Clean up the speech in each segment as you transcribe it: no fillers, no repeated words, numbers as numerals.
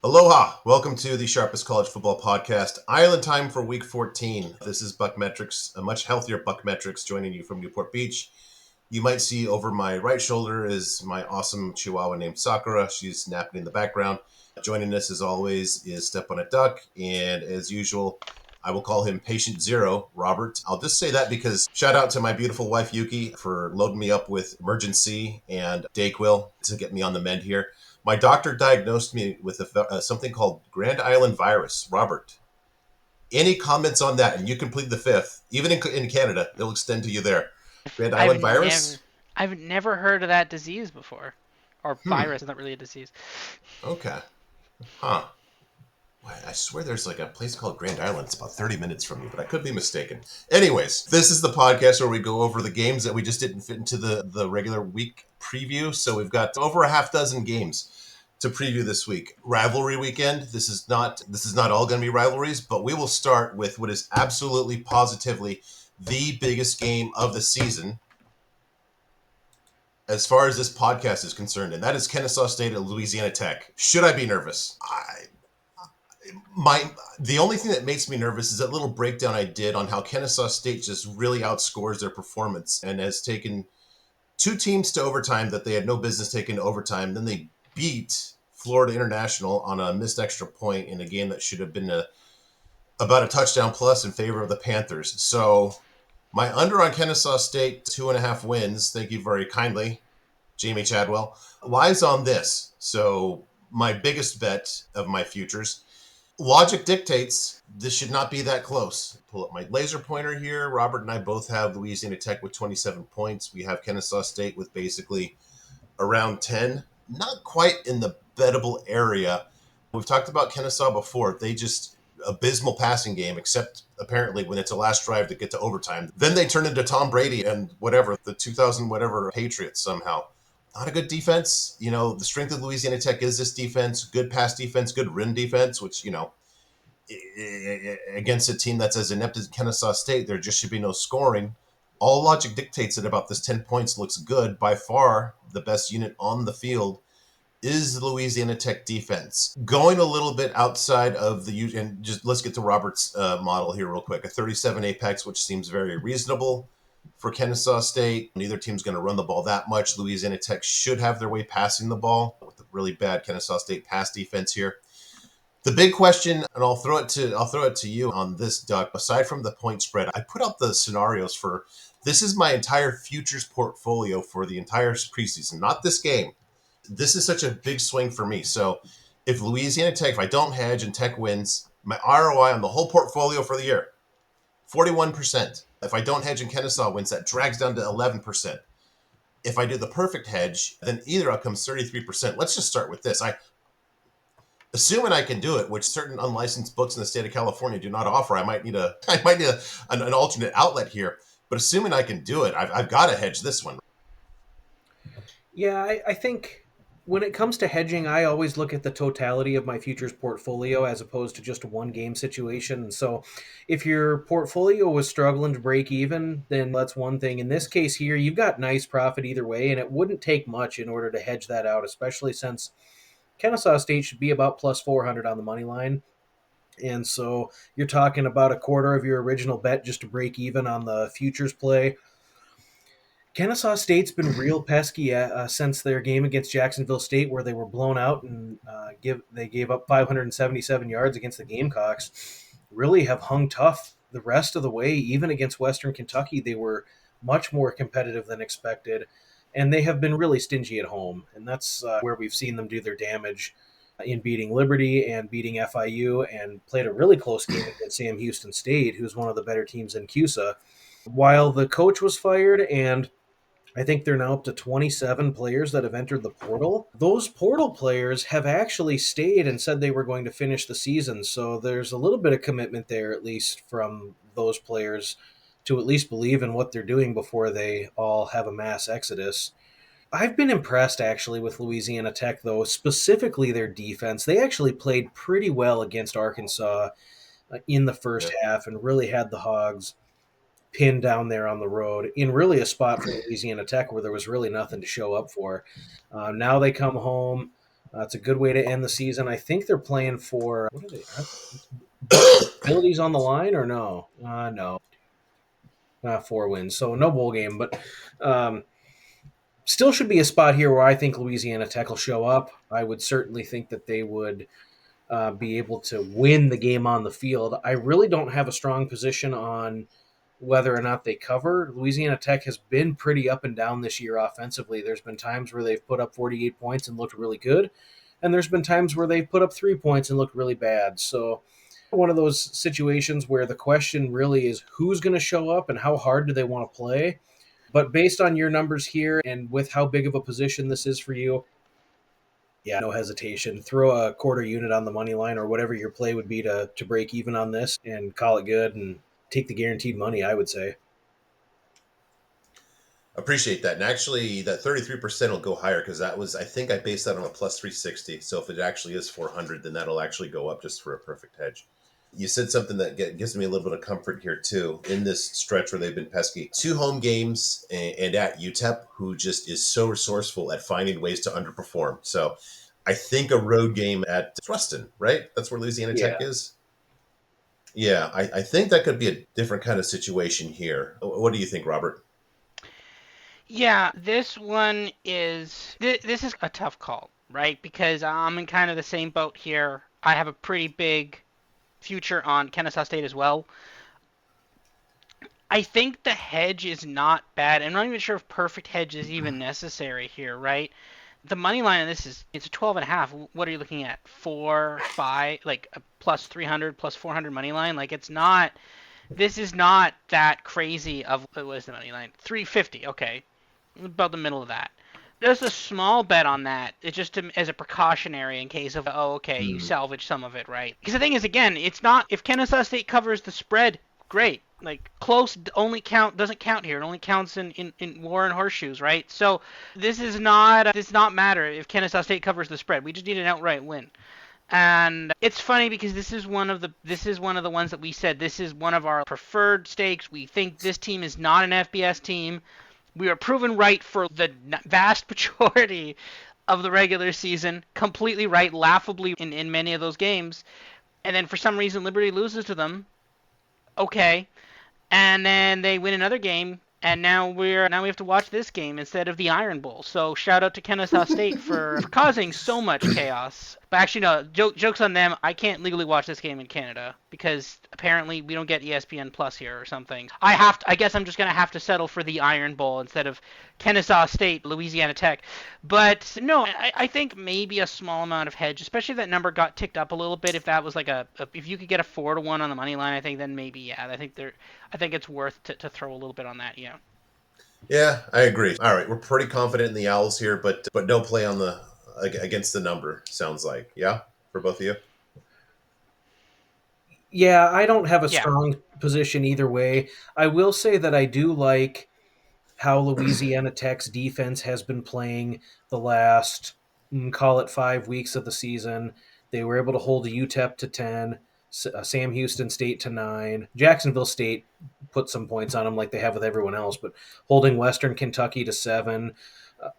Aloha! Welcome to the Sharpest College Football Podcast. Island time for Week 14. This is BuckMetrics, a much healthier BuckMetrics, joining you from Newport Beach. You might see over my right shoulder is my awesome Chihuahua named Sakura. She's napping in the background. Joining us, as always, is Steponaduck, and as usual, I will call him Patient Zero, Robert. I'll just say that because shout out to my beautiful wife, Yuki, for loading me up with Emergency and Dayquil to get me on the mend here. My doctor diagnosed me with something called Grand Island virus. Robert, any comments on that? And you can plead the fifth. Even in Canada, it'll extend to you there. Grand I've Island never virus? I've never heard of that disease before. Or Hmm. virus, not really a disease. Okay. Huh. I swear there's like a place called Grand Island. It's about 30 minutes from me, but I could be mistaken. Anyways, this is the podcast where we go over the games that we just didn't fit into the regular week preview. So we've got over a half dozen games to preview this week. Rivalry weekend. This is not all going to be rivalries, but we will start with what is absolutely positively the biggest game of the season as far as this podcast is concerned, and that is Kennesaw State at Louisiana Tech. Should I be nervous? My The only thing that makes me nervous is that little breakdown I did on how Kennesaw State just really outscores their performance and has taken two teams to overtime that they had no business taking to overtime. Then they beat Florida International on a missed extra point in a game that should have been about a touchdown plus in favor of the Panthers. So my under on Kennesaw State, 2.5 wins, thank you very kindly, Jamie Chadwell, lies on this. So my biggest bet of my futures. Logic dictates this should not be that close. Pull up my laser pointer here. Robert and I both have Louisiana Tech with 27 points. We have Kennesaw State with basically around 10. Not quite in the bettable area. We've talked about Kennesaw before. They just abysmal passing game, except apparently when it's a last drive to get to overtime. Then they turn into Tom Brady and whatever, the 2000 whatever Patriots somehow. Not a good defense. The strength of Louisiana Tech is this defense, good pass defense, good run defense, which, against a team that's as inept as Kennesaw State, there just should be no scoring. All logic dictates that about this 10 points looks good. By far, the best unit on the field is the Louisiana Tech defense. Going a little bit outside of and just let's get to Robert's model here real quick. A 37 apex, which seems very reasonable for Kennesaw State. Neither team's going to run the ball that much. Louisiana Tech should have their way passing the ball with the really bad Kennesaw State pass defense here. The big question, and I'll throw it to you on this, Duck. Aside from the point spread, I put out the scenarios for this is my entire futures portfolio for the entire preseason, not this game. This is such a big swing for me. So if Louisiana Tech, if I don't hedge and Tech wins, my ROI on the whole portfolio for the year, 41%. If I don't hedge and Kennesaw wins, that drags down to 11%. If I do the perfect hedge, then either outcome's 33%. Let's just start with this. Assuming I can do it, which certain unlicensed books in the state of California do not offer, I might need an alternate outlet here. But assuming I can do it, I've got to hedge this one. Yeah, I think when it comes to hedging, I always look at the totality of my futures portfolio as opposed to just a one game situation. And so if your portfolio was struggling to break even, then that's one thing. In this case here, you've got nice profit either way, and it wouldn't take much in order to hedge that out, especially since Kennesaw State should be about plus 400 on the money line. And so you're talking about a quarter of your original bet just to break even on the futures play. Kennesaw State's been real pesky since their game against Jacksonville State, where they were blown out and they gave up 577 yards against the Gamecocks. Really have hung tough the rest of the way, even against Western Kentucky. They were much more competitive than expected, and they have been really stingy at home, and that's where we've seen them do their damage in beating Liberty and beating FIU, and played a really close game against Sam Houston State, who's one of the better teams in CUSA. While the coach was fired, and I think they're now up to 27 players that have entered the portal. Those portal players have actually stayed and said they were going to finish the season. So there's a little bit of commitment there, at least from those players, to at least believe in what they're doing before they all have a mass exodus. I've been impressed actually with Louisiana Tech, though, specifically their defense. They actually played pretty well against Arkansas in the first Yeah. half and really had the Hogs pinned down there on the road in really a spot for Louisiana Tech where there was really nothing to show up for. Now they come home. It's a good way to end the season. I think they're playing for what are they? Abilities on the line or no? No, 4 wins, so no bowl game, but um, still should be a spot here where I think Louisiana Tech will show up. I would certainly think that they would be able to win the game on the field. I really don't have a strong position on whether or not they cover. Louisiana Tech has been pretty up and down this year offensively. There's been times where they've put up 48 points and looked really good, and there's been times where they've put up 3 points and looked really bad. So, one of those situations where the question really is who's going to show up and how hard do they want to play. But based on your numbers here and with how big of a position this is for you, yeah, no hesitation. Throw a quarter unit on the money line or whatever your play would be to break even on this and call it good and take the guaranteed money, I would say. Appreciate that. And actually, that 33% will go higher because that was, I think I based that on a plus 360. So if it actually is 400, then that'll actually go up just for a perfect hedge. You said something that gives me a little bit of comfort here, too, in this stretch where they've been pesky. 2 home games and at UTEP, who just is so resourceful at finding ways to underperform. So I think a road game at Ruston, right? That's where Louisiana Yeah. Tech is. Yeah, I think that could be a different kind of situation here. What do you think, Robert? Yeah, this one is this is a tough call, right? Because I'm in kind of the same boat here. I have a pretty big future on Kennesaw State as well. I think the hedge is not bad. I'm not even sure if perfect hedge is even necessary here, right? The money line on this is it's a 12 and a half. What are you looking at? 4, 5, like a plus 300, plus 400 money line? Like it's not. This is not that crazy. Of what was the money line? 350. Okay, about the middle of that. Just a small bet on that. It's just as a precautionary in case of okay, you Hmm. salvage some of it, right? Because the thing is, again, it's not if Kennesaw State covers the spread, great. Like close only count doesn't count here. It only counts in war and horseshoes, right? So this does not matter if Kennesaw State covers the spread. We just need an outright win. And it's funny because this is one of the ones that we said this is one of our preferred stakes. We think this team is not an FBS team. We were proven right for the vast majority of the regular season, completely right, laughably in many of those games. And then for some reason Liberty loses to them. Okay, and then they win another game, and now we have to watch this game instead of the Iron Bowl. So shout out to Kennesaw State for causing so much chaos. But actually, no, jokes on them. I can't legally watch this game in Canada because apparently we don't get ESPN Plus here or something. I guess I'm just gonna have to settle for the Iron Bowl instead of Kennesaw State, Louisiana Tech. But no, I think maybe a small amount of hedge, especially if that number got ticked up a little bit. If that was like if you could get a 4-1 on the money line, I think then maybe yeah. I think it's worth to throw a little bit on that. Yeah. Yeah, I agree. All right, we're pretty confident in the Owls here, but no play on the against the number. Sounds like yeah for both of you. Yeah, I don't have a Yeah. strong position either way. I will say that I do like how Louisiana Tech's defense has been playing the last, call it 5 weeks of the season. They were able to hold UTEP to 10, Sam Houston State to 9. Jacksonville State put some points on them like they have with everyone else, but holding Western Kentucky to 7.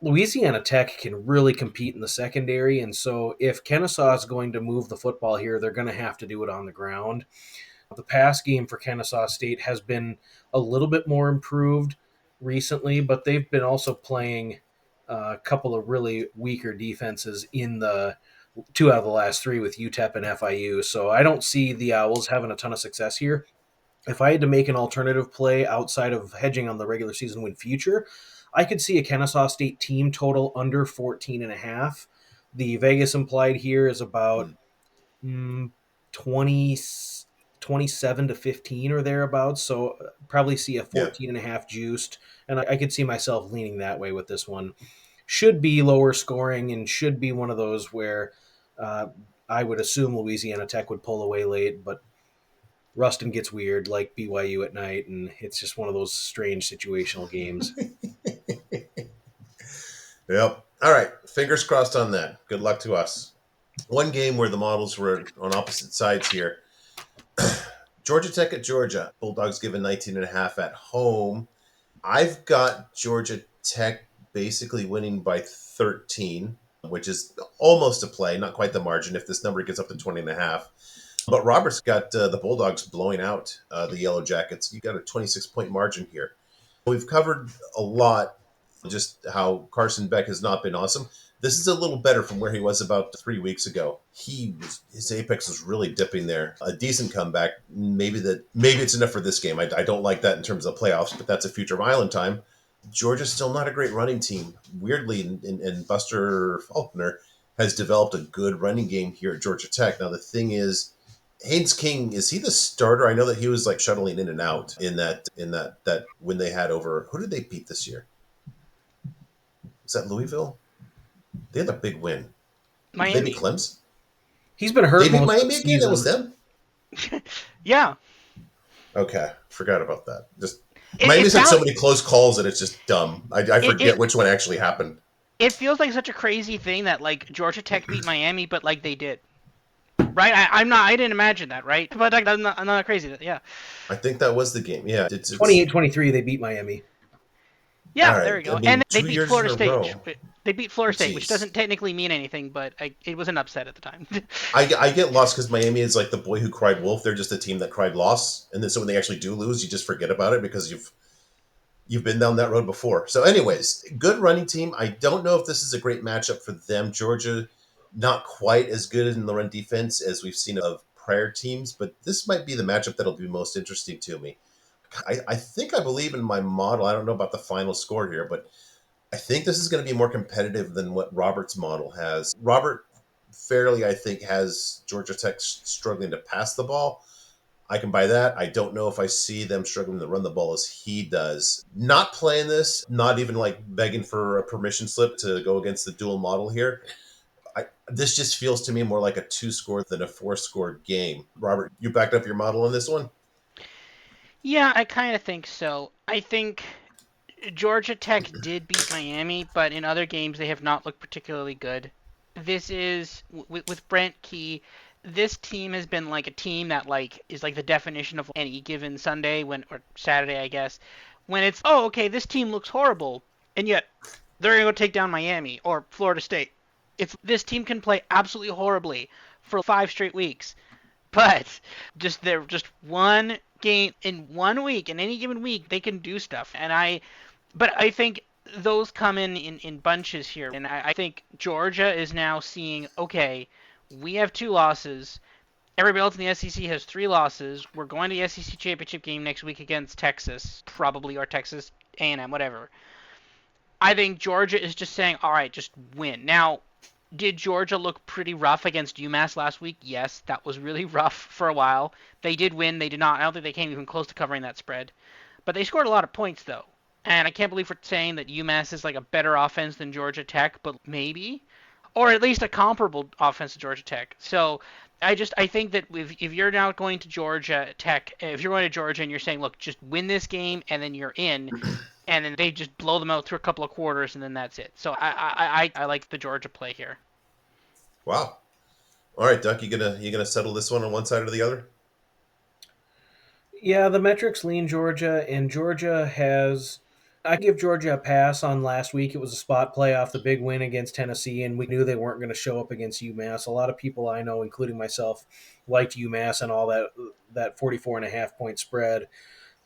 Louisiana Tech can really compete in the secondary, and so if Kennesaw is going to move the football here, they're going to have to do it on the ground. The pass game for Kennesaw State has been a little bit more improved recently, but they've been also playing a couple of really weaker defenses in the 2 out of the last 3 with UTEP and FIU. So I don't see the Owls having a ton of success here. If I had to make an alternative play outside of hedging on the regular season win future, I could see a Kennesaw State team total under 14 and a half. The Vegas implied here is about Hmm. 20, 27 to 15 or thereabouts. So probably see a Yeah. 14 and a half juiced. And I could see myself leaning that way with this one. Should be lower scoring and should be one of those where uh, I would assume Louisiana Tech would pull away late, but Ruston gets weird like BYU at night, and it's just one of those strange situational games. Yep. All right. Fingers crossed on that. Good luck to us. One game where the models were on opposite sides here. Georgia Tech at Georgia. Bulldogs given 19 and a half at home. I've got Georgia Tech basically winning by 13. which is almost a play, not quite the margin if this number gets up to 20.5. But Roberts got the Bulldogs blowing out the Yellow Jackets. You got a 26-point margin here. We've covered a lot, just how Carson Beck has not been awesome. This is a little better from where he was about 3 weeks ago. His apex was really dipping there. A decent comeback. Maybe it's enough for this game. I don't like that in terms of the playoffs, but that's a future of Island time. Georgia's still not a great running team. Weirdly, and Buster Faulkner has developed a good running game here at Georgia Tech. Now the thing is, Haynes King, is he the starter? I know that he was like shuttling in and out in that when they had over, who did they beat this year? Was that Louisville? They had a big win. Did they beat Miami. Clemson? He's been They hurt beat most of the Miami again? That was season. them? Yeah. Okay. Forgot about that. Just It Miami's had so sounds many close calls that it's just dumb. I it, forget it which one actually happened. it feels like such a crazy thing that like Georgia Tech beat Miami, but like they did. Right? I didn't imagine that, right? But like, I'm not crazy. Yeah. I think that was the game. Yeah. It's 28-23, they beat Miami. all Yeah, there right. we I go. And mean, they 2 beat years in Florida a State, row. they beat Florida State, which Jeez. doesn't technically mean anything, but it was an upset at the time. I get lost because Miami is like the boy who cried wolf. They're just a team that cried loss, and then so when they actually do lose, you just forget about it because you've been down that road before. So, anyways, good running team. I don't know if this is a great matchup for them. Georgia, not quite as good in the run defense as we've seen of prior teams, but this might be the matchup that'll be most interesting to me. I think I believe in my model. I don't know about the final score here, but I think this is going to be more competitive than what Robert's model has. Robert fairly, I think, has Georgia Tech struggling to pass the ball. I can buy that. I don't know if I see them struggling to run the ball as he does. Not playing this, not even like begging for a permission slip to go against the dual model here. This just feels to me more like a 2-score than a 4-score game. Robert, you backed up your model on this one? Yeah, I kind of think so. I think Georgia Tech did beat Miami, but in other games they have not looked particularly good. This is with Brent Key. This team has been like a team that like is like the definition of any given Sunday or Saturday, I guess, when it's okay, this team looks horrible, and yet they're gonna go take down Miami or Florida State. It's this team can play absolutely horribly for 5 straight weeks, but they're just one game in 1 week, in any given week, they can do stuff. But I think those come in bunches here. And I think Georgia is now seeing, okay, we have 2 losses. Everybody else in the SEC has 3 losses. We're going to the SEC championship game next week against Texas, probably, or Texas A&M, whatever. I think Georgia is just saying, all right, just win. Now, did Georgia look pretty rough against UMass last week? Yes, that was really rough for a while. They did win. They did not. I don't think they came even close to covering that spread. But they scored a lot of points, though. And I can't believe we're saying that UMass is like a better offense than Georgia Tech, but maybe. Or at least a comparable offense to Georgia Tech. So I think that if you're now going to Georgia Tech, if you're going to Georgia and you're saying, look, just win this game and then you're in, and then they just blow them out through a couple of quarters and then that's it. So I like the Georgia play here. Wow. All right, Duck, you gonna settle this one on one side or the other? Yeah, the metrics lean Georgia, and Georgia has. I give Georgia a pass on last week. It was a spot play off the big win against Tennessee, and we knew they weren't going to show up against UMass. A lot of people I know, including myself, liked UMass and all that 44.5 point spread.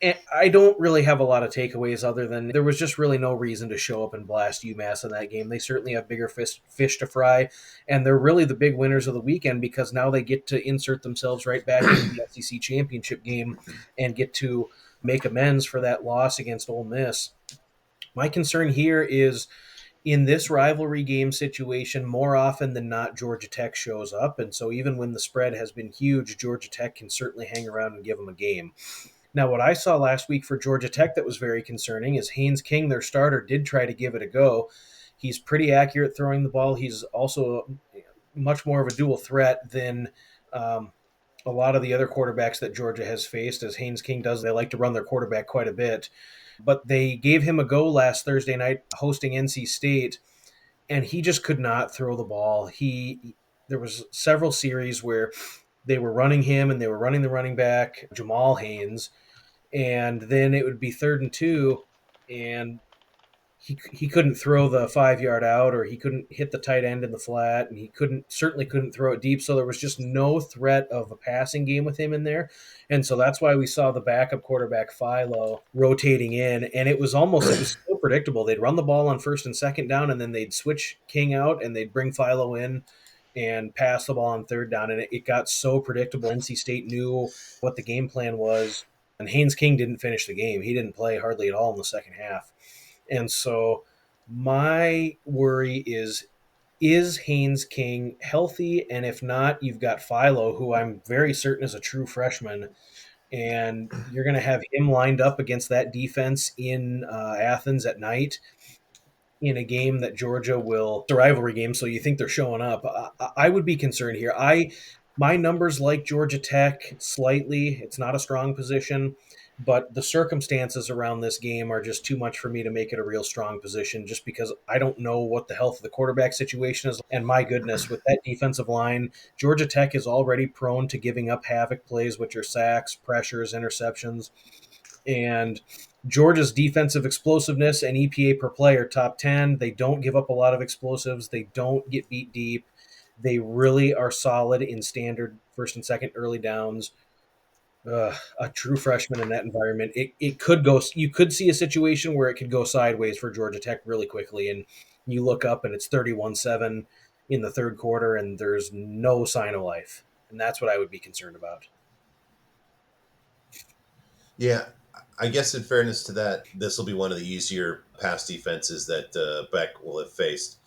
And I don't really have a lot of takeaways other than there was just really no reason to show up and blast UMass in that game. They certainly have bigger fish to fry, and they're really the big winners of the weekend because now they get to insert themselves right back into the SEC championship game and get to make amends for that loss against Ole Miss. My concern here is in this rivalry game situation, more often than not, Georgia Tech shows up. And so even when the spread has been huge, Georgia Tech can certainly hang around and give them a game. Now, what I saw last week for Georgia Tech that was very concerning is Haynes King, their starter, did try to give it a go. He's pretty accurate throwing the ball. He's also much more of a dual threat than a lot of the other quarterbacks that Georgia has faced, as Haynes King does. They like to run their quarterback quite a bit. But they gave him a go last Thursday night hosting NC State, and he just could not throw the ball. There was several series where they were running him and they were running the running back, Jamal Haynes, and then it would be 3rd and 2, and he couldn't throw the 5 yard out, or he couldn't hit the tight end in the flat, and he certainly couldn't throw it deep. So there was just no threat of a passing game with him in there. And so that's why we saw the backup quarterback Philo rotating in, and it was so predictable. They'd run the ball on first and second down, and then they'd switch King out and they'd bring Philo in and pass the ball on third down. And it got so predictable. NC State knew what the game plan was, and Haynes King didn't finish the game. He didn't play hardly at all in the second half. And so my worry is Haynes King healthy? And if not, you've got Philo, who I'm very certain is a true freshman, and you're going to have him lined up against that defense in Athens at night in a game that Georgia will, it's a rivalry game, so you think they're showing up. I would be concerned here. My numbers like Georgia Tech slightly. It's not a strong position, but the circumstances around this game are just too much for me to make it a real strong position, just because I don't know what the health of the quarterback situation is. And my goodness, with that defensive line, Georgia Tech is already prone to giving up havoc plays, which are sacks, pressures, interceptions. And Georgia's defensive explosiveness and EPA per play are top 10. They don't give up a lot of explosives. They don't get beat deep. They really are solid in standard first and second early downs. A true freshman in that environment, it could go. You could see a situation where it could go sideways for Georgia Tech really quickly, and you look up and it's 31-7 in the third quarter, and there's no sign of life, and that's what I would be concerned about. Yeah, I guess in fairness to that, this will be one of the easier pass defenses that Beck will have faced,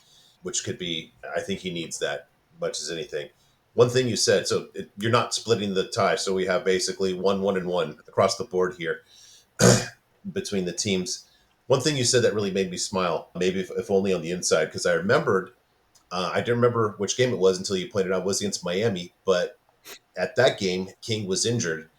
which could be, I think he needs that much as anything. One thing you said, so you're not splitting the tie, so we have basically 1-1-1 across the board here between the teams. One thing you said that really made me smile, maybe if only on the inside, because I remembered, I didn't remember which game it was until you pointed out it was against Miami, but at that game, King was injured.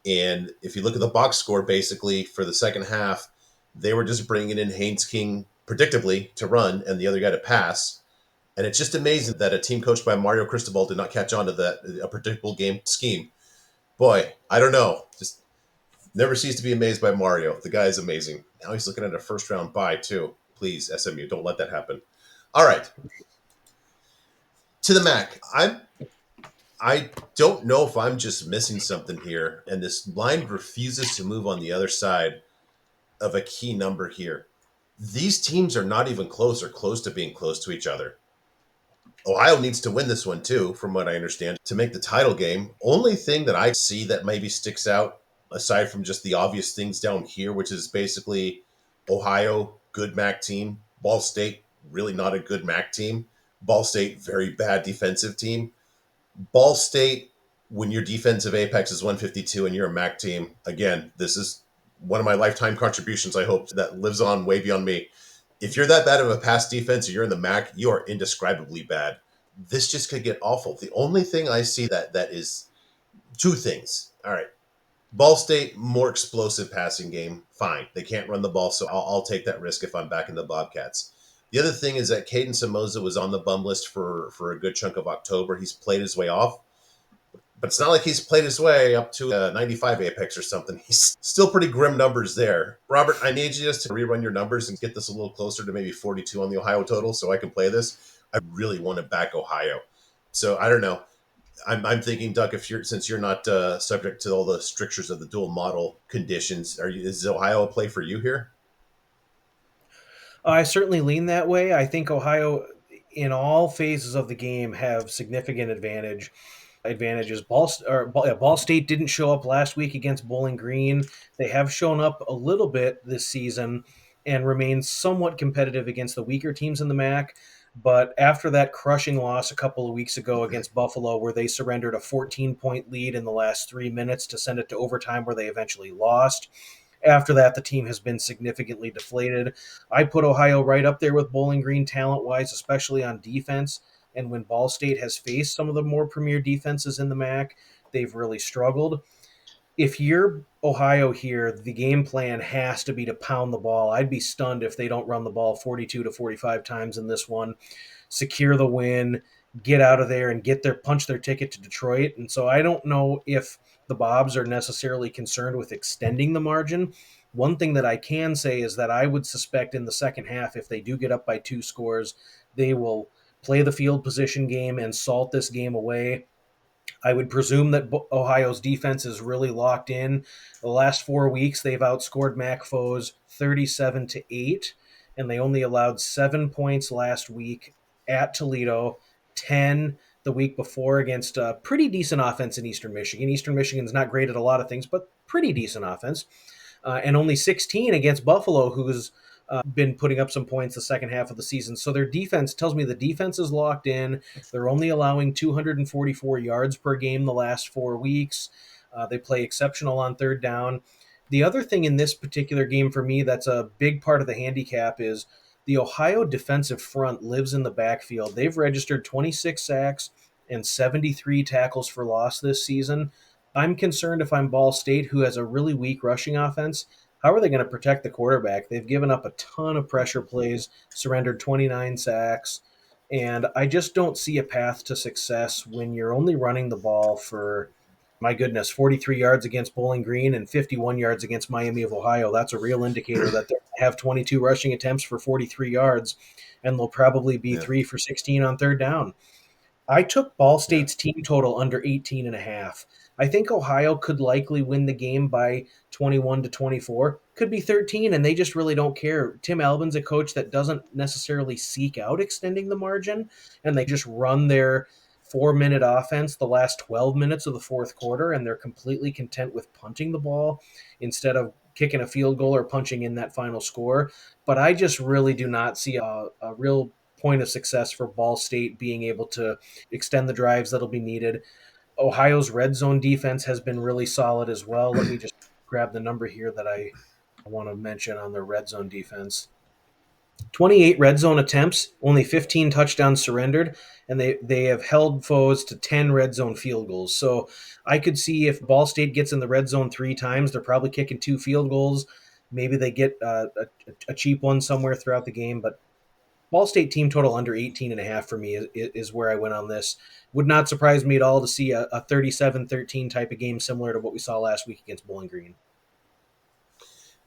And if you look at the box score, basically for the second half, they were just bringing in Haynes King predictably to run and the other guy to pass. And it's just amazing that a team coached by Mario Cristobal did not catch on to that a predictable game scheme. Boy, I don't know. Just never cease to be amazed by Mario. The guy is amazing. Now he's looking at a first round bye too. Please, SMU, don't let that happen. All right, to the MAC. I don't know if I'm just missing something here, and this line refuses to move on the other side of a key number here. These teams are not even close or close to being close to each other. Ohio needs to win this one too, from what I understand, to make the title game. Only thing that I see that maybe sticks out, aside from just the obvious things down here, which is basically Ohio, good MAC team. Ball State, really not a good MAC team. Ball State, very bad defensive team. Ball State, when your defensive apex is 152 and you're a MAC team, again, this is one of my lifetime contributions, I hope, that lives on way beyond me. If you're that bad of a pass defense and you're in the MAC, you are indescribably bad. This just could get awful. The only thing I see that is two things. All right. Ball State, more explosive passing game. Fine. They can't run the ball, so I'll take that risk if I'm back in the Bobcats. The other thing is that Caden Somoza was on the bum list for a good chunk of October. He's played his way off, but it's not like he's played his way up to a 95 apex or something. He's still pretty grim numbers there. Robert, I need you just to rerun your numbers and get this a little closer to maybe 42 on the Ohio total so I can play this. I really want to back Ohio. So I don't know. I'm thinking, Duck, since you're not subject to all the strictures of the dual model conditions, is Ohio a play for you here? I certainly lean that way. I think Ohio, in all phases of the game, have significant advantages. Ball State didn't show up last week against Bowling Green. They have shown up a little bit this season and remain somewhat competitive against the weaker teams in the MAC. But after that crushing loss a couple of weeks ago against Buffalo, where they surrendered a 14-point lead in the last 3 minutes to send it to overtime, where they eventually lost. After that, the team has been significantly deflated. I put Ohio right up there with Bowling Green talent-wise, especially on defense. And when Ball State has faced some of the more premier defenses in the MAC, they've really struggled. If you're Ohio here, the game plan has to be to pound the ball. I'd be stunned if they don't run the ball 42 to 45 times in this one, secure the win, get out of there and punch their ticket to Detroit. And so I don't know if the Bobs are necessarily concerned with extending the margin, One thing that I can say is that I would suspect in the second half, if they do get up by 2 scores, they will play the field position game and salt this game away. I would presume that Ohio's defense is really locked in. The last 4 weeks, they've outscored Mac foes 37-8, and they only allowed 7 points last week at Toledo, 10 the week before against a pretty decent offense in Eastern Michigan. Eastern Michigan's not great at a lot of things, but pretty decent offense. And only 16 against Buffalo, who's been putting up some points the second half of the season. So their defense tells me the defense is locked in. They're only allowing 244 yards per game the last 4 weeks. They play exceptional on third down. The other thing in this particular game for me that's a big part of the handicap is the Ohio defensive front lives in the backfield. They've registered 26 sacks and 73 tackles for loss this season. I'm concerned if I'm Ball State, who has a really weak rushing offense, how are they going to protect the quarterback? They've given up a ton of pressure plays, surrendered 29 sacks, and I just don't see a path to success when you're only running the ball for, my goodness, 43 yards against Bowling Green and 51 yards against Miami of Ohio. That's a real indicator that they have 22 rushing attempts for 43 yards, and they'll probably be Yeah. 3 for 16 on third down. I took Ball Yeah. State's team total under 18 and a half. I think Ohio could likely win the game by 21-24. Could be 13, and they just really don't care. Tim Albin's a coach that doesn't necessarily seek out extending the margin, and they just run their 4-minute offense the last 12 minutes of the fourth quarter, and they're completely content with punting the ball instead of kicking a field goal or punching in that final score. But I just really do not see a real point of success for Ball State being able to extend the drives that'll be needed. Ohio's red zone defense has been really solid as well. Let me just grab the number here that I want to mention on their red zone defense. 28 red zone attempts, only 15 touchdowns surrendered, and they have held foes to 10 red zone field goals. So I could see if Ball State gets in the red zone 3 times, they're probably kicking 2 field goals. Maybe they get a cheap one somewhere throughout the game, but Ball State team total under 18 and a half for me is where I went on this. Would not surprise me at all to see a 37-13 type of game similar to what we saw last week against Bowling Green.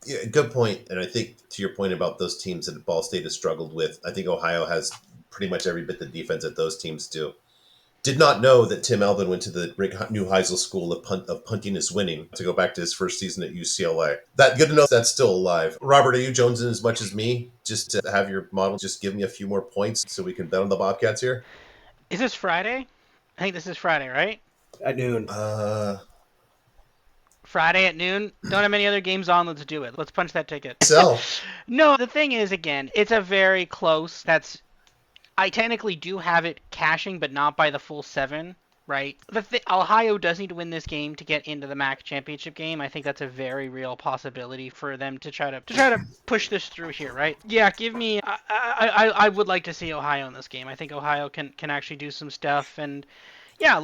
Yeah, good point. And I think to your point about those teams that Ball State has struggled with, I think Ohio has pretty much every bit the defense that those teams do. Did not know that Tim Alvin went to the Rick Neuheisel School of Punting is Winning to go back to his first season at UCLA. That good to know that's still alive. Robert, are you jonesing as much as me just to have your model just give me a few more points so we can bet on the Bobcats here? Is this Friday? I think this is Friday, right? At noon. Friday at noon. Don't have any other games on. Let's do it. Let's punch that ticket. Sell. No, the thing is, again, it's a very close. I technically do have it cashing, but not by the full 7, right? Ohio does need to win this game to get into the MAC championship game. I think that's a very real possibility for them to try to push this through here, right? Yeah, give me. I would like to see Ohio in this game. I think Ohio can actually do some stuff, and yeah,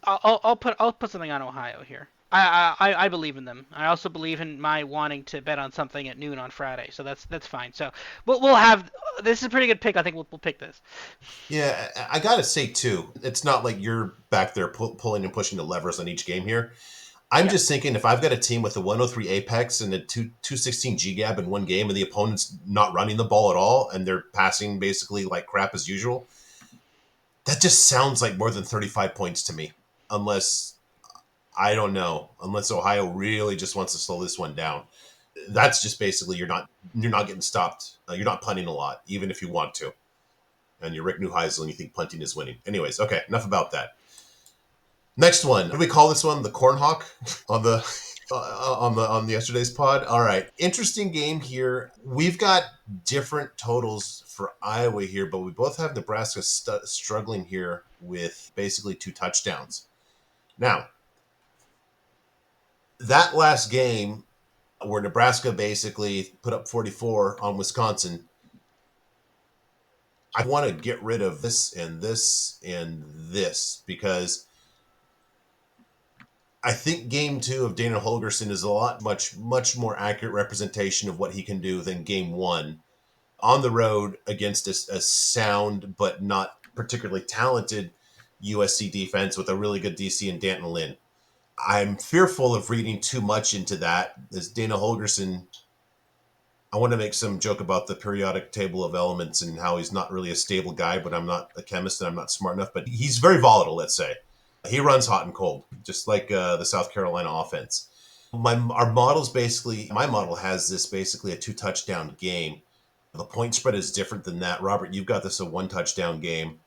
I'll put something on Ohio here. I believe in them. I also believe in my wanting to bet on something at noon on Friday, so that's fine. So we'll have this is a pretty good pick. I think we'll pick this. Yeah, I gotta say too, it's not like you're back there pulling and pushing the levers on each game here. I'm just thinking if I've got a team with a 103 apex and a 216 GGAB in one game and the opponent's not running the ball at all and they're passing basically like crap as usual, that just sounds like more than 35 points to me. Unless, I don't know, unless Ohio really just wants to slow this one down. That's just basically you're not getting stopped. You're not punting a lot, even if you want to. And you're Rick Neuheisel and you think punting is winning. Anyways, okay, enough about that. Next one. What do we call this one? The Cornhawk on the on yesterday's pod. All right, interesting game here. We've got different totals for Iowa here, but we both have Nebraska struggling here with basically 2 touchdowns. Now, that last game where Nebraska basically put up 44 on Wisconsin, I want to get rid of this and this and this because I think game 2 of Dana Holgerson is a much more accurate representation of what he can do than game 1 on the road against a sound but not particularly talented USC defense with a really good DC in Danton Lynn. I'm fearful of reading too much into that. As Dana Holgerson, I want to make some joke about the periodic table of elements and how he's not really a stable guy, but I'm not a chemist and I'm not smart enough. But he's very volatile, let's say. He runs hot and cold, just like the South Carolina offense. Our model's basically, my model has this basically a 2-touchdown game. The point spread is different than that. Robert, you've got this a 1-touchdown game.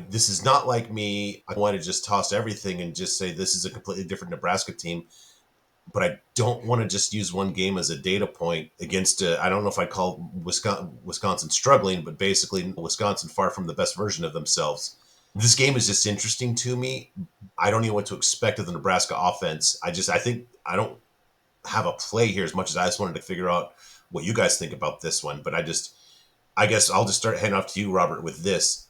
This is not like me. I want to just toss everything and just say this is a completely different Nebraska team. But I don't want to just use one game as a data point against, I don't know if I call Wisconsin struggling, but basically Wisconsin far from the best version of themselves. This game is just interesting to me. I don't even know what to expect of the Nebraska offense. I think I don't have a play here as much as I just wanted to figure out what you guys think about this one. But I guess I'll just start heading off to you, Robert, with this.